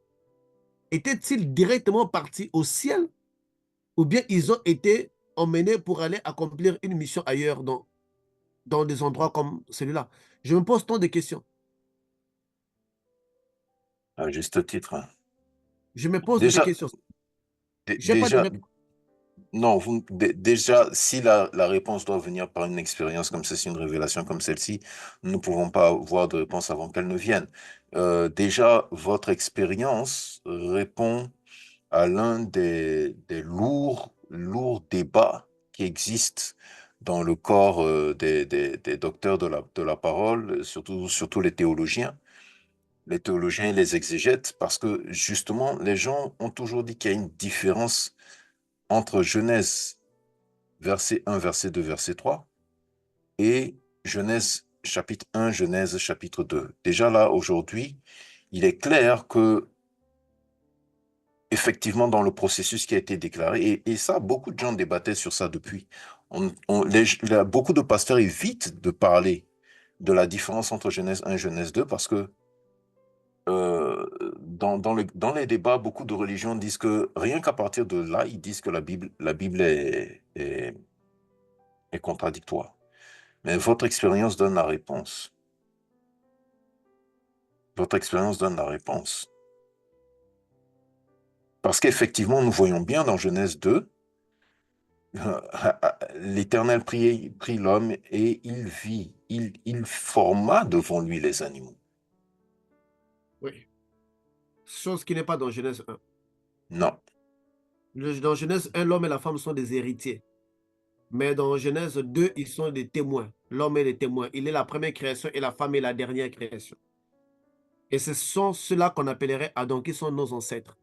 étaient-ils directement partis au ciel ou bien ils ont été emmenés pour aller accomplir une mission ailleurs dans des endroits comme celui-là? Je me pose tant de questions. à juste titre. Je me pose des Déjà, questions. Je n'ai pas de déjà, réponse. non, déjà, si la réponse doit venir par une expérience comme celle-ci, une révélation comme celle-ci, nous ne pouvons pas avoir de réponse avant qu'elle ne vienne. Déjà, votre expérience répond à l'un des lourds débats qui existent dans le corps des docteurs de la parole, surtout les théologiens et les exégètes, parce que justement, les gens ont toujours dit qu'il y a une différence entre Genèse verset 1, verset 2, verset 3 et Genèse chapitre 1, Genèse chapitre 2. Déjà là, aujourd'hui, il est clair que effectivement, dans le processus qui a été déclaré, et ça, beaucoup de gens débattaient sur ça depuis, beaucoup de pasteurs évitent de parler de la différence entre Genèse 1 et Genèse 2 parce que dans les débats, beaucoup de religions disent que rien qu'à partir de là, ils disent que la Bible est contradictoire. Mais votre expérience donne la réponse. Votre expérience donne la réponse. Parce qu'effectivement, nous voyons bien dans Genèse 2, l'Éternel prit l'homme et il vit, il forma devant lui les animaux. Oui. Chose qui n'est pas dans Genèse 1. Non. Dans Genèse 1, l'homme et la femme sont des héritiers. Mais dans Genèse 2, ils sont des témoins. L'homme est le témoin. Il est la première création et la femme est la dernière création. Et ce sont ceux-là qu'on appellerait Adam, qui sont nos ancêtres.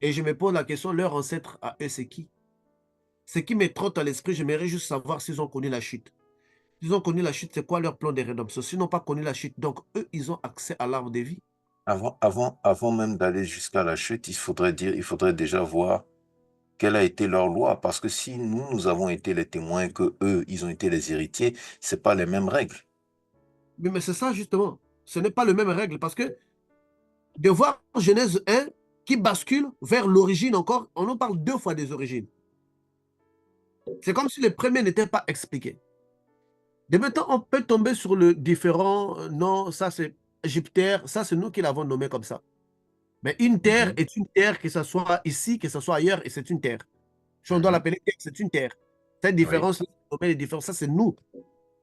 Et je me pose la question, leurs ancêtres à eux, c'est qui? Ce qui me trotte à l'esprit, j'aimerais juste savoir s'ils ont connu la chute. S'ils ont connu la chute, c'est quoi leur plan de rédemption? S'ils n'ont pas connu la chute, donc eux, ils ont accès à l'arbre de vie. Avant même d'aller jusqu'à la chute, il faudrait déjà voir quelle a été leur loi. Parce que si nous avons été les témoins, que eux, ils ont été les héritiers, c'est pas les mêmes règles. Oui, mais c'est ça, justement. Ce n'est pas le même règle, parce que de voir Genèse 1 qui bascule vers l'origine encore, on en parle deux fois des origines. C'est comme si le premier n'était pas expliqué. De maintenant, on peut tomber sur le différent, non, ça c'est égyptaire, ça c'est nous qui l'avons nommé comme ça. Mais une terre est une terre, que ce soit ici, que ce soit ailleurs, et c'est une terre. Si on doit l'appeler terre, c'est une terre. Cette différence, les différences, ça c'est nous,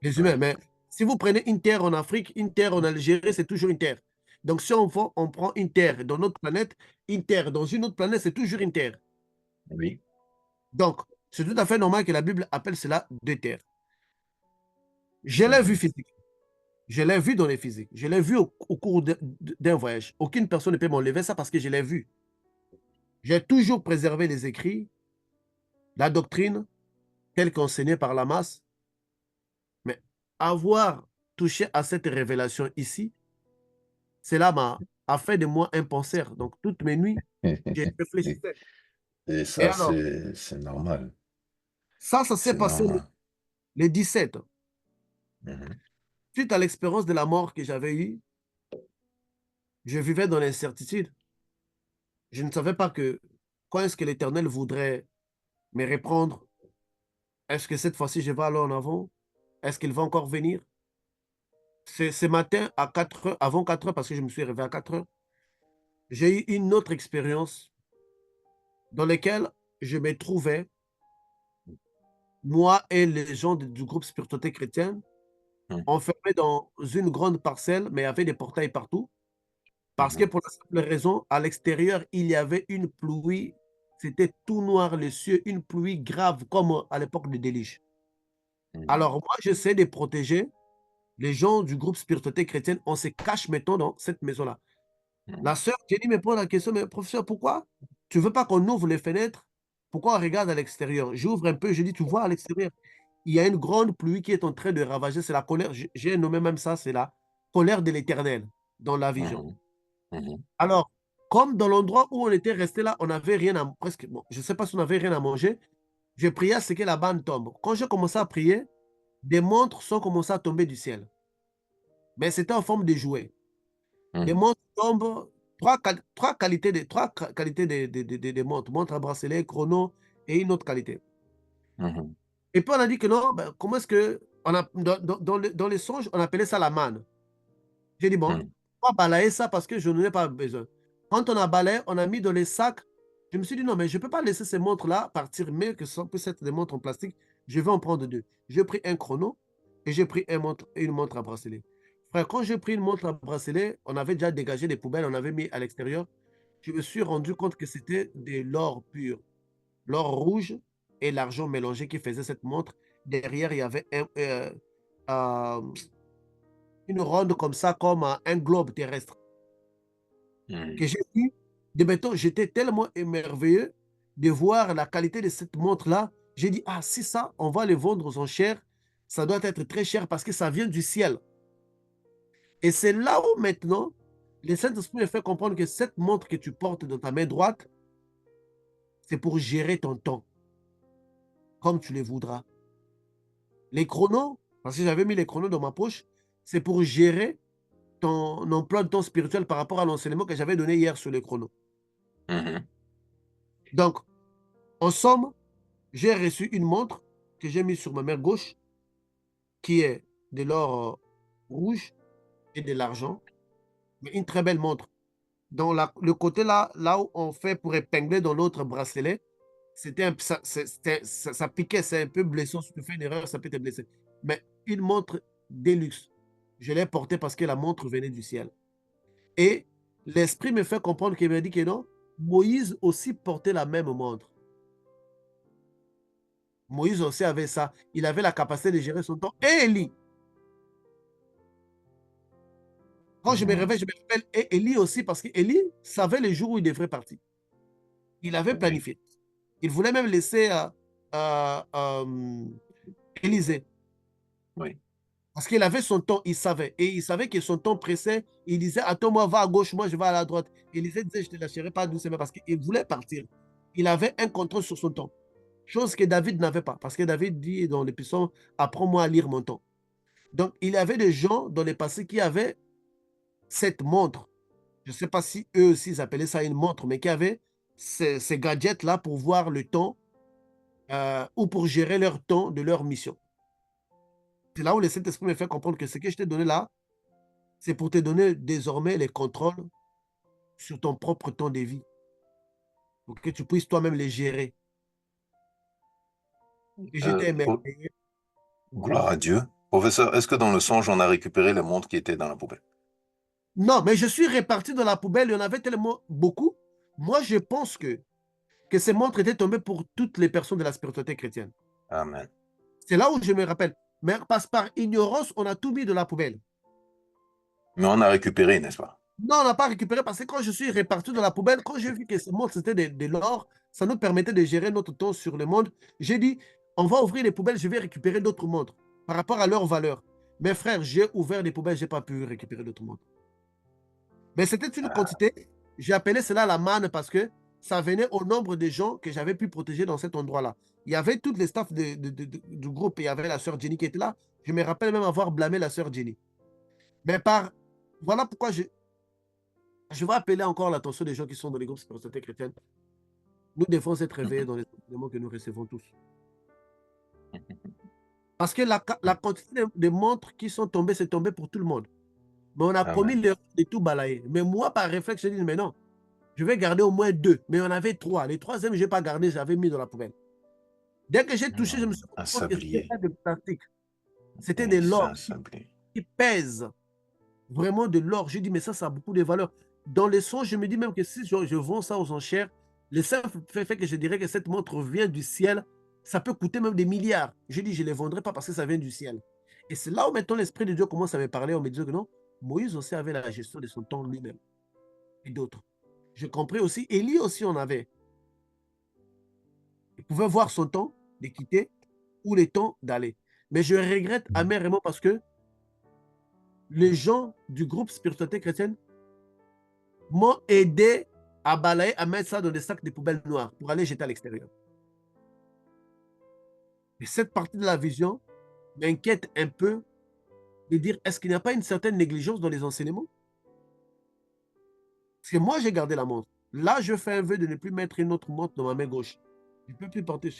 les humains. Mais si vous prenez une terre en Afrique, une terre en Algérie, c'est toujours une terre. Donc si on prend une terre dans notre planète, une terre dans une autre planète, c'est toujours une terre. Oui. Donc, c'est tout à fait normal que la Bible appelle cela deux terres. Je l'ai vu physiquement. Je l'ai vu dans les physiques. Je l'ai vu au cours d'un voyage. Aucune personne ne peut m'enlever ça parce que je l'ai vu. J'ai toujours préservé les écrits, la doctrine, telle qu'enseignée par la masse. Mais avoir touché à cette révélation ici, cela a fait de moi un penseur. Donc, toutes mes nuits, je réfléchissais. Et Et ça, alors, c'est normal. ça s'est C'est passé normal. le 17. Mhm. Suite à l'expérience de la mort que j'avais eue, je vivais dans l'incertitude. Je ne savais pas quand est-ce que l'Éternel voudrait me reprendre. Est-ce que cette fois-ci, je vais aller en avant? Est-ce qu'il va encore venir? Ce matin, à 4 heures, avant 4 heures, parce que je me suis réveillé à 4 heures, j'ai eu une autre expérience dans laquelle je me trouvais, moi et les gens du groupe Spiritualité chrétienne, Mhm. enfermés dans une grande parcelle, mais il y avait des portails partout. Parce que pour la simple raison, à l'extérieur, il y avait une pluie, c'était tout noir les cieux, une pluie grave comme à l'époque de déluge. Alors moi, j'essaie de protéger les gens du groupe Spiritualité chrétienne. On se cache maintenant dans cette maison-là. La sœur, j'ai dit, me pose la question, mais professeur, pourquoi tu ne veux pas qu'on ouvre les fenêtres? Pourquoi on regarde à l'extérieur? J'ouvre un peu, je dis, tu vois à l'extérieur, il y a une grande pluie qui est en train de ravager, c'est la colère, j'ai nommé même ça, c'est la colère de l'Éternel dans la vision. Mhm. Alors, comme dans l'endroit où on était resté là, on n'avait rien à presque, bon, je ne sais pas si on avait rien à manger, je priais à ce que la bande tombe. Quand j'ai commencé à prier, des montres sont commencées à tomber du ciel. Mais c'était en forme de jouets. Des Mhm. montres tombent, trois qualités de montres. Montre à bracelet, chrono et une autre qualité. Mhm. Et puis on a dit que non, ben, comment est-ce que, dans les songes, on appelait ça la manne. J'ai dit, bon, Mhm. on va balayer ça parce que je n'en ai pas besoin. Quand on a balayé, on a mis dans les sacs. Je me suis dit, non, mais je ne peux pas laisser ces montres-là partir, mais que ça peut être des montres en plastique. Je vais en prendre deux. J'ai pris un chrono et j'ai pris une montre à bracelet. Frère, quand j'ai pris une montre à bracelet, on avait déjà dégagé des poubelles, on avait mis à l'extérieur. Je me suis rendu compte que c'était de l'or pur, l'or rouge et l'argent mélangé qui faisait cette montre. Derrière, il y avait euh, une ronde comme ça, comme un globe terrestre Mhm. que j'ai vu. De béton, j'étais tellement émerveillé de voir la qualité de cette montre-là. J'ai dit, ah, si ça, on va les vendre aux enchères, ça doit être très cher parce que ça vient du ciel. Et c'est là où maintenant, le Saint-Esprit me fait comprendre que cette montre que tu portes dans ta main droite, c'est pour gérer ton temps, comme tu le voudras. Les chronos, parce que j'avais mis les chronos dans ma poche, c'est pour gérer ton emploi de temps spirituel par rapport à l'enseignement que j'avais donné hier sur le chrono. Donc, en somme, j'ai reçu une montre que j'ai mise sur ma main gauche, qui est de l'or rouge et de l'argent, mais une très belle montre. Dans le côté là où on fait pour épingler dans l'autre bracelet, ça piquait, c'est un peu blessant. Si tu fais une erreur, ça peut te blesser. Mais une montre Deluxe, je l'ai portée parce que la montre venait du ciel. Et l'esprit me fait comprendre qu'il me dit que non, Moïse aussi portait la même montre. Moïse aussi avait ça. Il avait la capacité de gérer son temps. Et Élie. Quand je me réveille, je me rappelle et Élie aussi, parce qu'Élie savait les jours où il devrait partir. Il avait planifié. Il voulait même laisser Élisée. Oui. Parce qu'il avait son temps, il savait. Et il savait que son temps pressait. Il disait, attends-moi, va à gauche, moi je vais à la droite. Élisée disait, je ne te lâcherai pas doucement parce qu'il voulait partir. Il avait un contrôle sur son temps. Chose que David n'avait pas. Parce que David dit dans l'épisode, apprends-moi à lire mon temps. Donc, il y avait des gens dans le passé qui avaient cette montre. Je ne sais pas si eux aussi ils appelaient ça une montre, mais qui avaient ces gadgets-là pour voir le temps ou pour gérer leur temps de leur mission. C'est là où le Saint-Esprit me fait comprendre que ce que je t'ai donné là, c'est pour te donner désormais les contrôles sur ton propre temps de vie, pour que tu puisses toi-même les gérer. Et j'étais émerveillé. Gloire à Dieu. Professeur, est-ce que dans le songe, on a récupéré les montres qui étaient dans la poubelle? Non, mais je suis réparti dans la poubelle, il y en avait tellement beaucoup. Moi, je pense que ces montres étaient tombées pour toutes les personnes de la spiritualité chrétienne. Amen. C'est là où je me rappelle. Mais par ignorance, on a tout mis de la poubelle. Mais on a récupéré, n'est-ce pas? Non, on n'a pas récupéré parce que quand je suis réparti dans la poubelle, quand j'ai vu que ces montres, c'était de l'or, ça nous permettait de gérer notre temps sur le monde. J'ai dit, on va ouvrir les poubelles, je vais récupérer d'autres montres par rapport à leur valeur. Mes frères, j'ai ouvert les poubelles, je n'ai pas pu récupérer d'autres montres. Mais c'était une quantité, j'ai appelé cela la manne parce que ça venait au nombre de gens que j'avais pu protéger dans cet endroit-là. Il y avait toutes les staffs du groupe, il y avait la sœur Jenny qui était là. Je me rappelle même avoir blâmé la sœur Jenny. Mais voilà pourquoi je vais appeler encore l'attention des gens qui sont dans les groupes spiritualité chrétienne. Nous devons être réveillés dans les enseignements que nous recevons tous. Parce que la quantité de montres qui sont tombées, c'est tombé pour tout le monde. Mais on a commis l'erreur de tout balayer. Mais moi, par réflexe, je dis, mais non, je vais garder au moins 2. Mais on avait 3. Les 3e, je n'ai pas gardé, j'avais mis dans la poubelle. Dès que j'ai touché, je me suis rendu compte que c'était pas de plastique. C'était de l'or qui pèse. Vraiment de l'or. J'ai dit, mais ça a beaucoup de valeur. Dans les sons, je me dis même que si je vends ça aux enchères, le simple fait que je dirais que cette montre vient du ciel, ça peut coûter même des milliards. Je dis, je ne les vendrai pas parce que ça vient du ciel. Et c'est là où maintenant l'Esprit de Dieu commence à me parler. On me dit que non, Moïse aussi avait la gestion de son temps lui-même. Et d'autres. J'ai compris aussi, Élie aussi en avait. Il pouvait voir son temps de quitter ou le temps d'aller. Mais je regrette amèrement parce que les gens du groupe Spiritualité chrétienne m'ont aidé à balayer, à mettre ça dans des sacs de poubelles noires pour aller jeter à l'extérieur. Et cette partie de la vision m'inquiète un peu de dire, est-ce qu'il n'y a pas une certaine négligence dans les enseignements? Parce que moi, j'ai gardé la montre. Là, je fais un vœu de ne plus mettre une autre montre dans ma main gauche. Je ne peux plus porter.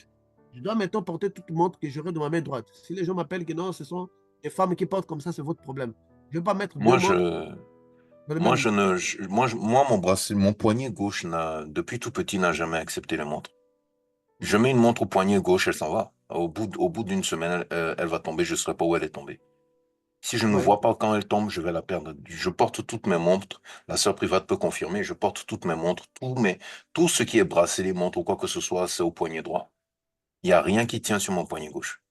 Je dois maintenant porter toute montre que j'aurai dans ma main droite. Si les gens m'appellent que non, ce sont des femmes qui portent comme ça, c'est votre problème. Je ne vais pas mettre Moi, mon bracelet, mon poignet gauche, depuis tout petit, n'a jamais accepté les montres. Je mets une montre au poignet gauche, elle s'en va. Au bout d'une semaine, elle va tomber, je ne saurais pas où elle est tombée. Si je ne vois pas quand elle tombe, je vais la perdre. Je porte toutes mes montres. La sœur private peut confirmer. Je porte toutes mes montres. Tout ce qui est bracelet, montre ou quoi que ce soit, c'est au poignet droit. Il n'y a rien qui tient sur mon poignet gauche.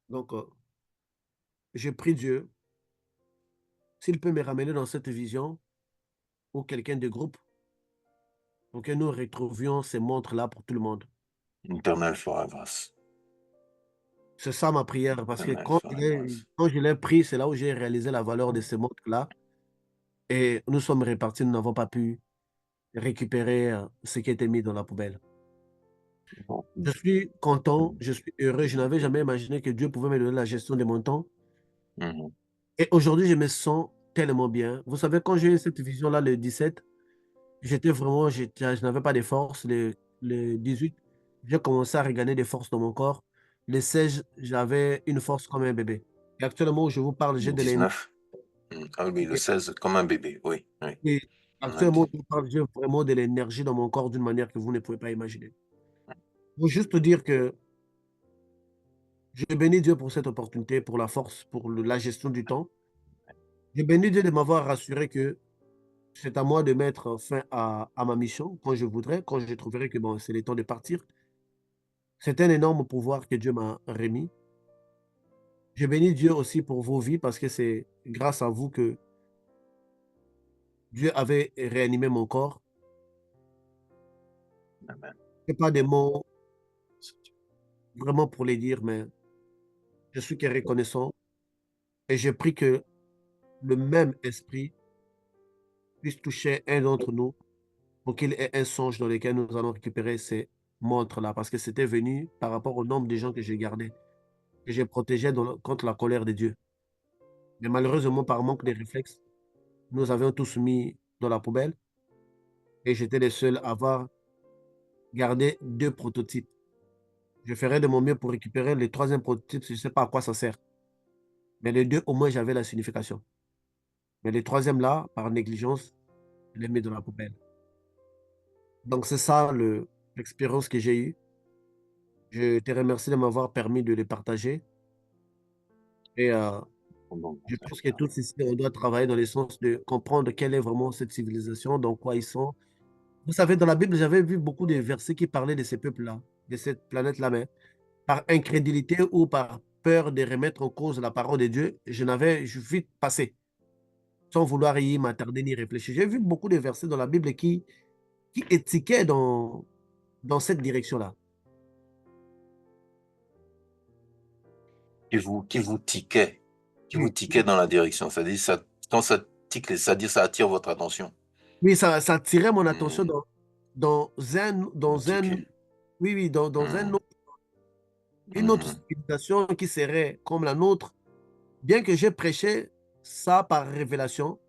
Donc, je prie Dieu, s'il peut me ramener dans cette vision, ou quelqu'un de groupe, pour que nous retrouvions ces montres-là pour tout le monde. L'Éternel fera grâce. C'est ça ma prière, parce que quand je l'ai pris, c'est là où j'ai réalisé la valeur de ces montres-là. Et nous sommes répartis, nous n'avons pas pu récupérer ce qui était mis dans la poubelle. Je suis content, je suis heureux. Je n'avais jamais imaginé que Dieu pouvait me donner la gestion de mon temps. Et aujourd'hui, je me sens tellement bien. Vous savez, quand j'ai eu cette vision-là, le 17, j'étais vraiment, je n'avais pas de force. Le 18, j'ai commencé à regagner des forces dans mon corps. Le 16, j'avais une force comme un bébé. Et actuellement, où je vous parle, j'ai Le de l'énergie. 19. Ah oui, le 16, comme un bébé, oui, oui. Et On a actuellement, où dit. je vous parle, j'ai vraiment de l'énergie dans mon corps d'une manière que vous ne pouvez pas imaginer. Il faut juste dire que je bénis Dieu pour cette opportunité, pour la force, pour la gestion du temps. Je bénis Dieu de m'avoir rassuré que c'est à moi de mettre fin à ma mission quand je voudrais, quand je trouverai que bon, c'est le temps de partir. C'est un énorme pouvoir que Dieu m'a remis. Je bénis Dieu aussi pour vos vies parce que c'est grâce à vous que Dieu avait réanimé mon corps. Amen. Ce pas des mots vraiment pour les dire, mais je suis que reconnaissant et je prie que le même esprit puisse toucher un d'entre nous pour qu'il ait un songe dans lequel nous allons récupérer ces montres-là parce que c'était venu par rapport au nombre de gens que j'ai gardés, que j'ai protégés contre la colère de Dieu. Mais malheureusement, par manque de réflexes, nous avions tous mis dans la poubelle et j'étais le seul à avoir gardé 2 prototypes. Je ferai de mon mieux pour récupérer le troisième prototype, je ne sais pas à quoi ça sert. Mais les 2, au moins, j'avais la signification. Mais le troisième là, par négligence, je l'ai mis dans la poubelle. Donc c'est ça l'expérience que j'ai eue. Je te remercie de m'avoir permis de les partager et Bon, je pense que tous ici, on doit travailler dans le sens de comprendre quelle est vraiment cette civilisation, dans quoi ils sont. Vous savez, dans la Bible, j'avais vu beaucoup de versets qui parlaient de ces peuples-là, de cette planète-là, mais par incrédulité ou par peur de remettre en cause la parole de Dieu, je vite passé, sans vouloir y m'attarder ni réfléchir. J'ai vu beaucoup de versets dans la Bible qui étiquaient dans cette direction-là. qui vous tiquait, qui vous Oui, tiquait dans la direction. C'est-à-dire, ça, quand ça tique, c'est-à-dire ça attire votre attention. oui, ça attirait mon attention Hmm, dans vous un, tiquez. oui, oui, dans Hmm, une autre mhm. civilisation qui serait comme la nôtre, bien que j'ai prêché ça par révélation,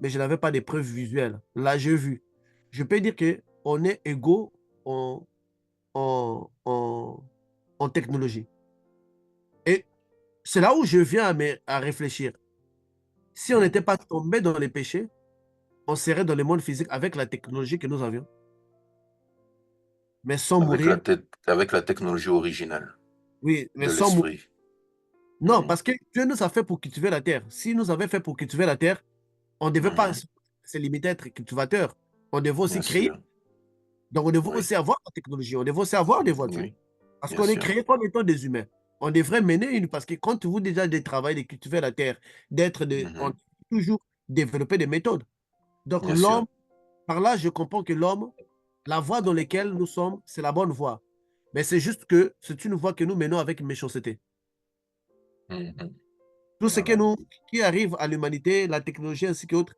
mais je n'avais pas de preuves visuelles. Là, j'ai vu. Je peux dire que on est égaux en, en, en, en technologie. Et c'est là où je viens à réfléchir. Si on n'était Hmm. pas tombé dans les péchés, on serait dans le monde physique avec la technologie que nous avions, mais sans mourir. Avec la technologie originale Oui, mais de sans mourir. l'esprit. Non, Hmm, parce que Dieu nous a fait pour cultiver la terre. Si nous avait fait pour cultiver la terre, on ne devait pas mhm. se limiter à être cultivateur. On devait aussi Bien créer. sûr. Donc, on devait Oui, aussi avoir la technologie. On devait aussi avoir des voitures. oui, Parce bien qu'on est sûr. créé comme étant des humains. On devrait mener une. Parce que quand vous déjà de travail, de cultiver la terre, on Mhm. doit toujours développer des méthodes. Donc, Bien l'homme, sûr. par là, je comprends que l'homme, la voie dans laquelle nous sommes, c'est la bonne voie. Mais c'est juste que c'est une voie que nous menons avec méchanceté. Mhm. Tout ce Amen. qui arrive à l'humanité, la technologie ainsi qu'autres,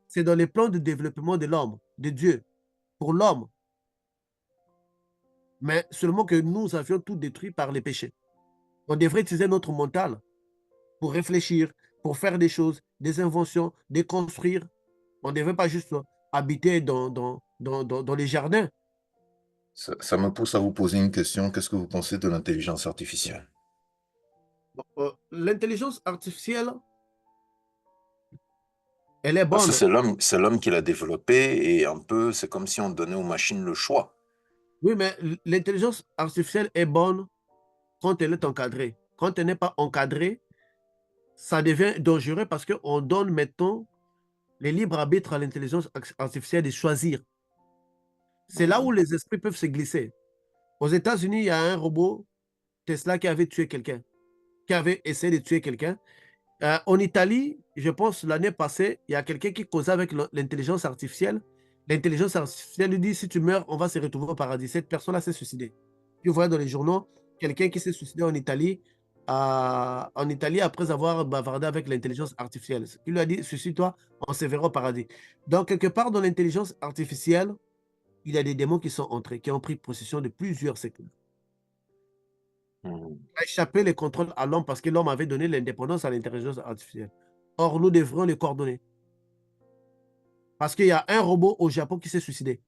c'est dans les plans de développement de l'homme, de Dieu, pour l'homme. Mais seulement que nous avions tout détruit par les péchés. On devrait utiliser notre mental pour réfléchir, pour faire des choses, des inventions, des construire. On ne devrait pas juste habiter dans les jardins. Ça me pousse à vous poser une question. Qu'est-ce que vous pensez de l'intelligence artificielle? Bon, l'intelligence artificielle, elle est Parce que bonne. c'est l'homme qui l'a développé et un peu, c'est comme si on donnait aux machines le choix. Oui, mais l'intelligence artificielle est bonne quand elle est encadrée. Quand elle n'est pas encadrée, ça devient dangereux parce qu'on donne maintenant les libres arbitres à l'intelligence artificielle de choisir. C'est là où Mhm. les esprits peuvent se glisser. Aux États-Unis, il y a un robot Tesla qui avait tué quelqu'un, qui avait essayé de tuer quelqu'un. En Italie, je pense l'année passée, il y a quelqu'un qui causait avec l'intelligence artificielle. L'intelligence artificielle lui dit, si tu meurs, on va se retrouver au paradis. Cette personne-là s'est suicidée. Puis vous voyez dans les journaux, quelqu'un qui s'est suicidé en Italie après avoir bavardé avec l'intelligence artificielle. Il lui a dit, suicide-toi, on se verra au paradis. Donc, quelque part dans l'intelligence artificielle, il y a des démons qui sont entrés, qui ont pris possession de plusieurs secteurs. Mhm. A échappé les contrôles à l'homme parce que l'homme avait donné l'indépendance à l'intelligence artificielle. Or, nous devrions les coordonner. Parce qu'il y a un robot au Japon qui s'est suicidé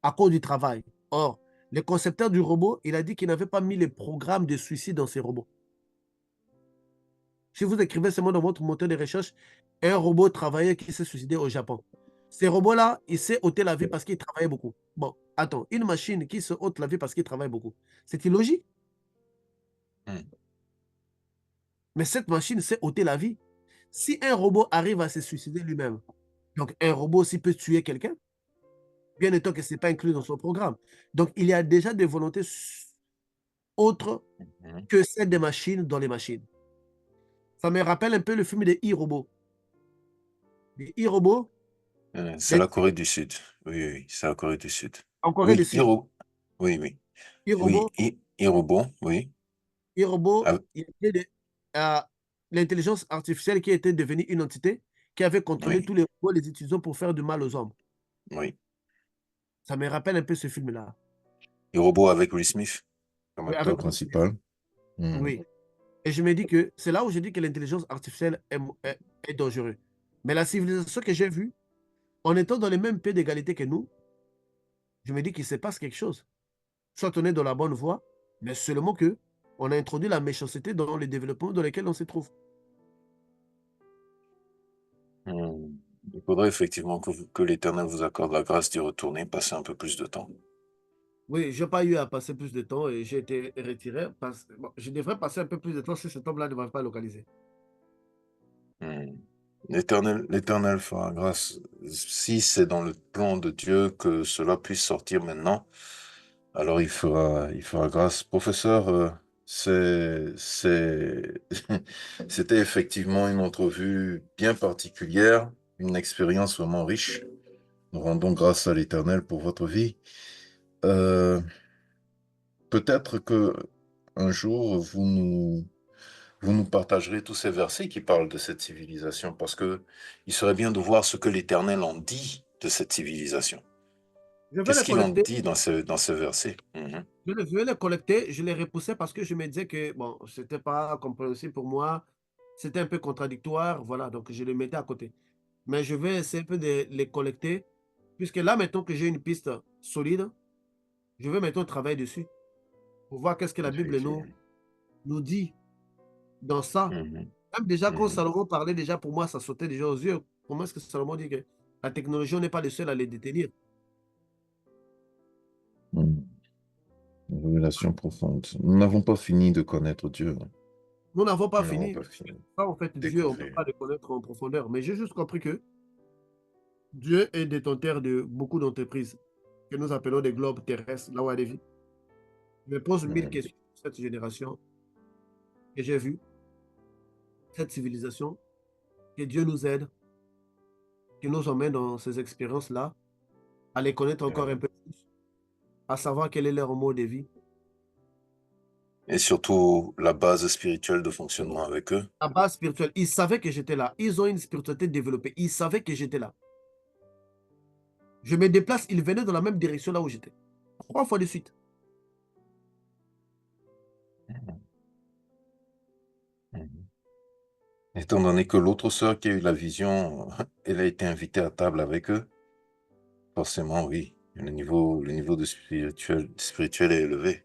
à cause du travail. Or, le concepteur du robot, il a dit qu'il n'avait pas mis les programmes de suicide dans ses robots. Si vous écrivez seulement dans votre moteur de recherche, un robot travailleur qui s'est suicidé au Japon. Ces robots-là, il s'est ôté la vie parce qu'il travaillait beaucoup. Bon, attends, une machine qui se ôte la vie parce qu'il travaille beaucoup, c'est illogique. Mais cette machine s'est ôté la vie. Si un robot arrive à se suicider lui-même, donc un robot aussi peut tuer quelqu'un, bien étant que ce n'est pas inclus dans son programme. Donc, il y a déjà des volontés autres que celles des machines dans les machines. Ça me rappelle un peu le film des e-robots. Les e-robots, C'est la Corée du Sud. Oui, oui, c'est la Corée du Sud. en Corée du Oui, Sud, oui, oui. Oui, e-robots, e-robot, oui. e-robots, Ah, il y avait l'intelligence artificielle qui était devenue une entité qui avait contrôlé oui, tous les robots, les utilisant pour faire du mal aux hommes. oui. Ça me rappelle un peu ce film-là. E-robot avec Will Smith comme Oui, acteur avec... principal. oui. Et je me dis que c'est là où je dis que l'intelligence artificielle est dangereuse. Mais la civilisation que j'ai vue, en étant dans les mêmes pays d'égalité que nous, je me dis qu'il se passe quelque chose. Soit on est dans la bonne voie, mais seulement que on a introduit la méchanceté dans le développement dans lequel on se trouve. Il faudrait effectivement que l'Éternel vous accorde la grâce d'y retourner, passer un peu plus de temps. Oui, je n'ai pas eu à passer plus de temps et j'ai été retiré. Bon, je devrais passer un peu plus de temps si cet homme-là ne va pas localiser. L'Éternel fera grâce. Si c'est dans le plan de Dieu que cela puisse sortir maintenant, alors il fera grâce. Professeur, c'était effectivement une entrevue bien particulière, une expérience vraiment riche. Nous rendons grâce à l'Éternel pour votre vie. Euh, Peut-être que un jour, vous nous partagerez tous ces versets qui parlent de cette civilisation, parce que il serait bien de voir ce que l'Éternel en dit de cette civilisation. Je vais Qu'est-ce les qu'il en collecter. dit dans ce verset? Je vais les collecter. Je les repoussais parce que je me disais que bon, c'était pas compréhensible pour moi. C'était un peu contradictoire. Voilà, donc je les mettais à côté. Mais je vais essayer un peu de les collecter. Puisque là, mettons que j'ai une piste solide, je vais maintenant travailler dessus pour voir qu'est-ce que la Bible Effectivement. nous dit dans ça. Mhm. Même déjà, quand Mhm. Salomon parlait, déjà pour moi, ça sautait déjà aux yeux. Comment est-ce que Salomon dit que la technologie, on n'est pas le seul à les détenir? Mhm. Une révélation profonde. Nous n'avons pas fini de connaître Dieu. Nous n'avons pas Nous n'avons fini. pas fini de Ça, en fait, Dieu, on ne peut découvrir. pas le connaître en profondeur. Mais j'ai juste compris que Dieu est détenteur de beaucoup d'entreprises que nous appelons des globes terrestres, là où elle vit. Je me pose 1000 Mhm. questions sur cette génération que j'ai vue, cette civilisation, que Dieu nous aide, qu'il nous emmène dans ces expériences-là, à les connaître encore un peu plus, à savoir quel est leur mode de vie. Et surtout, la base spirituelle de fonctionnement avec eux. La base spirituelle, ils savaient que j'étais là. Ils ont une spiritualité développée. Ils savaient que j'étais là. Je me déplace, ils venaient dans la même direction là où j'étais. 3 fois de suite. Mhm. Mhm. Étant donné que l'autre sœur qui a eu la vision, elle a été invitée à table avec eux, forcément, oui, le niveau de spirituel est élevé.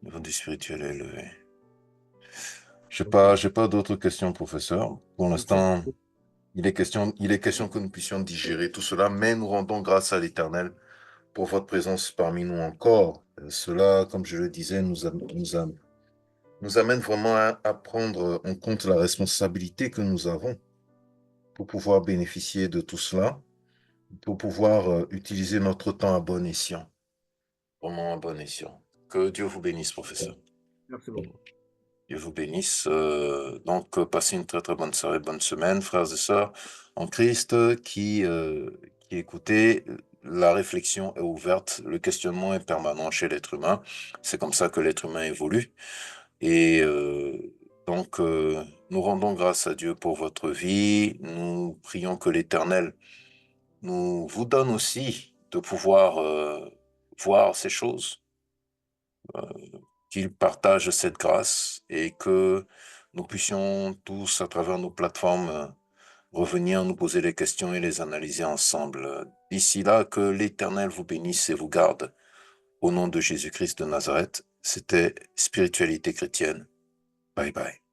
Le niveau du spirituel est élevé. J'ai pas d'autres questions, professeur. Pour Merci l'instant, beaucoup. il est question que nous puissions digérer tout cela, mais nous rendons grâce à l'Éternel pour votre présence parmi nous encore. Cela, comme je le disais, nous amène vraiment à prendre en compte la responsabilité que nous avons pour pouvoir bénéficier de tout cela, pour pouvoir utiliser notre temps à bon escient, vraiment à bon escient. Que Dieu vous bénisse, professeur. Merci beaucoup. Dieu vous bénisse. Donc, passez une très très bonne soirée, bonne semaine, frères et sœurs en Christ qui écoutez. La réflexion est ouverte, le questionnement est permanent chez l'être humain. C'est comme ça que l'être humain évolue. Et donc, nous rendons grâce à Dieu pour votre vie. Nous prions que l'Éternel nous vous donne aussi de pouvoir voir ces choses, qu'il partage cette grâce et que nous puissions tous, à travers nos plateformes, revenir nous poser les questions et les analyser ensemble. D'ici là, que l'Éternel vous bénisse et vous garde. Au nom de Jésus-Christ de Nazareth, c'était Spiritualité chrétienne. Bye bye.